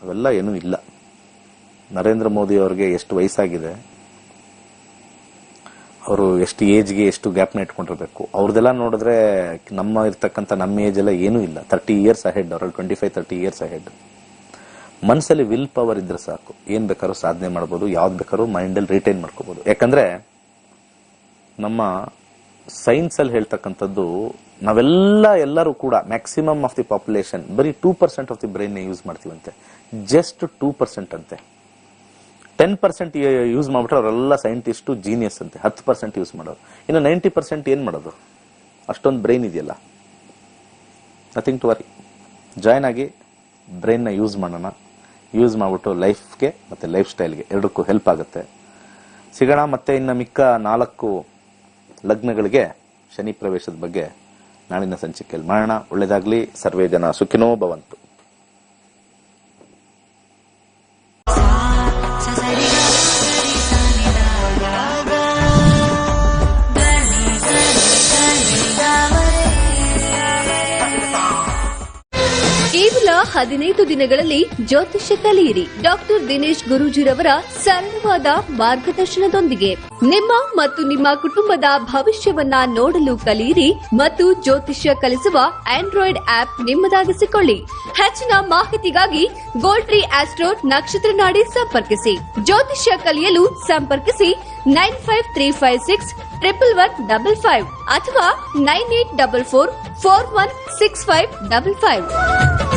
Speaker 1: ಅವೆಲ್ಲ ಏನೂ ಇಲ್ಲ. ನರೇಂದ್ರ ಮೋದಿ ಅವರಿಗೆ ಎಷ್ಟು ವಯಸ್ಸಾಗಿದೆ, ಅವರು ಎಷ್ಟು ಏಜ್ಗೆ ಎಷ್ಟು ಗ್ಯಾಪ್ನ ಇಟ್ಕೊಂಡಿರ್ಬೇಕು. ಅವ್ರದೆಲ್ಲ ನೋಡಿದ್ರೆ ನಮ್ಮ ಇರ್ತಕ್ಕಂಥ ನಮ್ಮ ಏಜ್ ಎಲ್ಲ ಏನೂ ಇಲ್ಲ. 30 years ಅಹೆಡ್, ಅವರಲ್ಲಿ 25-30 years ಅಹೆಡ್. ಮನಸ್ಸಲ್ಲಿ ವಿಲ್ ಪವರ್ ಇದ್ರೆ ಸಾಕು, ಏನ್ ಬೇಕಾದ್ರೂ ಸಾಧನೆ ಮಾಡ್ಬೋದು, ಯಾವ್ದು ಬೇಕಾದ್ರೂ ಮೈಂಡಲ್ಲಿ ರಿಟೈನ್ ಮಾಡ್ಕೋಬಹುದು. ಯಾಕಂದ್ರೆ ನಮ್ಮ ಸೈನ್ಸ್ ಅಲ್ಲಿ ಹೇಳ್ತಕ್ಕಂಥದ್ದು, ಎಲ್ಲರೂ ಕೂಡ ಮ್ಯಾಕ್ಸಿಮಮ್ ಆಫ್ ದಿ ಪಾಪ್ಯುಲೇಷನ್ ಬರೀ 2% ಆಫ್ ದಿ ಬ್ರೈನ್ ಯೂಸ್ ಮಾಡ್ತೀವಂತೆ. ಜಸ್ಟ್ 2% ಅಂತೆ. 10% ಯೂಸ್ ಮಾಡ್ಬಿಟ್ರೆ ಅವರೆಲ್ಲ ಸೈಂಟಿಸ್ಟ್ ಜೀನಿಯಸ್ ಅಂತೆ. 10% ಯೂಸ್ ಮಾಡೋರು. ಇನ್ನು 90% ಏನ್ ಮಾಡೋದು? ಅಷ್ಟೊಂದು ಬ್ರೈನ್ ಇದೆಯಲ್ಲ. Nothing to worry. ಜಾಯ್ನ್ ಆಗಿ ಬ್ರೈನ್ ನ ಯೂಸ್ ಮಾಡೋಣ. ಯೂಸ್ ಮಾಡ್ಬಿಟ್ಟು ಲೈಫ್ಗೆ ಮತ್ತೆ ಲೈಫ್ ಸ್ಟೈಲ್ಗೆ ಎರಡಕ್ಕೂ ಹೆಲ್ಪ್ ಆಗುತ್ತೆ. ಸಿಗೋಣ ಮತ್ತೆ ಇನ್ನು ಮಿಕ್ಕ 4 ಲಗ್ನಗಳಿಗೆ ಶನಿ ಪ್ರವೇಶದ ಬಗ್ಗೆ ನಾಳಿನ ಸಂಚಿಕೆಯಲ್ಲಿ ಮಾಡೋಣ. ಒಳ್ಳೆದಾಗ್ಲಿ. ಸರ್ವೇ ಜನ ಸುಖಿನೋ ಭವಂತು.
Speaker 3: ಕೇವಲ 15 ದಿನಗಳಲ್ಲಿ ಜ್ಯೋತಿಷ್ಯ ಕಲಿಯಿರಿ. ಡಾಕ್ಟರ್ ದಿನೇಶ್ ಗುರೂಜಿರವರ ಸರಳವಾದ ಮಾರ್ಗದರ್ಶನದೊಂದಿಗೆ ನಿಮ್ಮ ಮತ್ತು ನಿಮ್ಮ ಕುಟುಂಬದ ಭವಿಷ್ಯವನ್ನ ನೋಡಲು ಕಲಿಯಿರಿ ಮತ್ತು ಜ್ಯೋತಿಷ್ಯ ಕಲಿಸುವ ಆಂಡ್ರಾಯ್ಡ್ ಆಪ್ ನಿಮ್ಮದಾಗಿಸಿಕೊಳ್ಳಿ. ಹೆಚ್ಚಿನ ಮಾಹಿತಿಗಾಗಿ ಗೋಲ್ಡ್ ಟ್ರೀ ಆಸ್ಟ್ರೋ ನಕ್ಷತ್ರ ನಾಡಿ ಸಂಪರ್ಕಿಸಿ. ಜ್ಯೋತಿಷ್ಯ ಕಲಿಯಲು ಸಂಪರ್ಕಿಸಿ 9535611155 ಅಥವಾ 9844416555.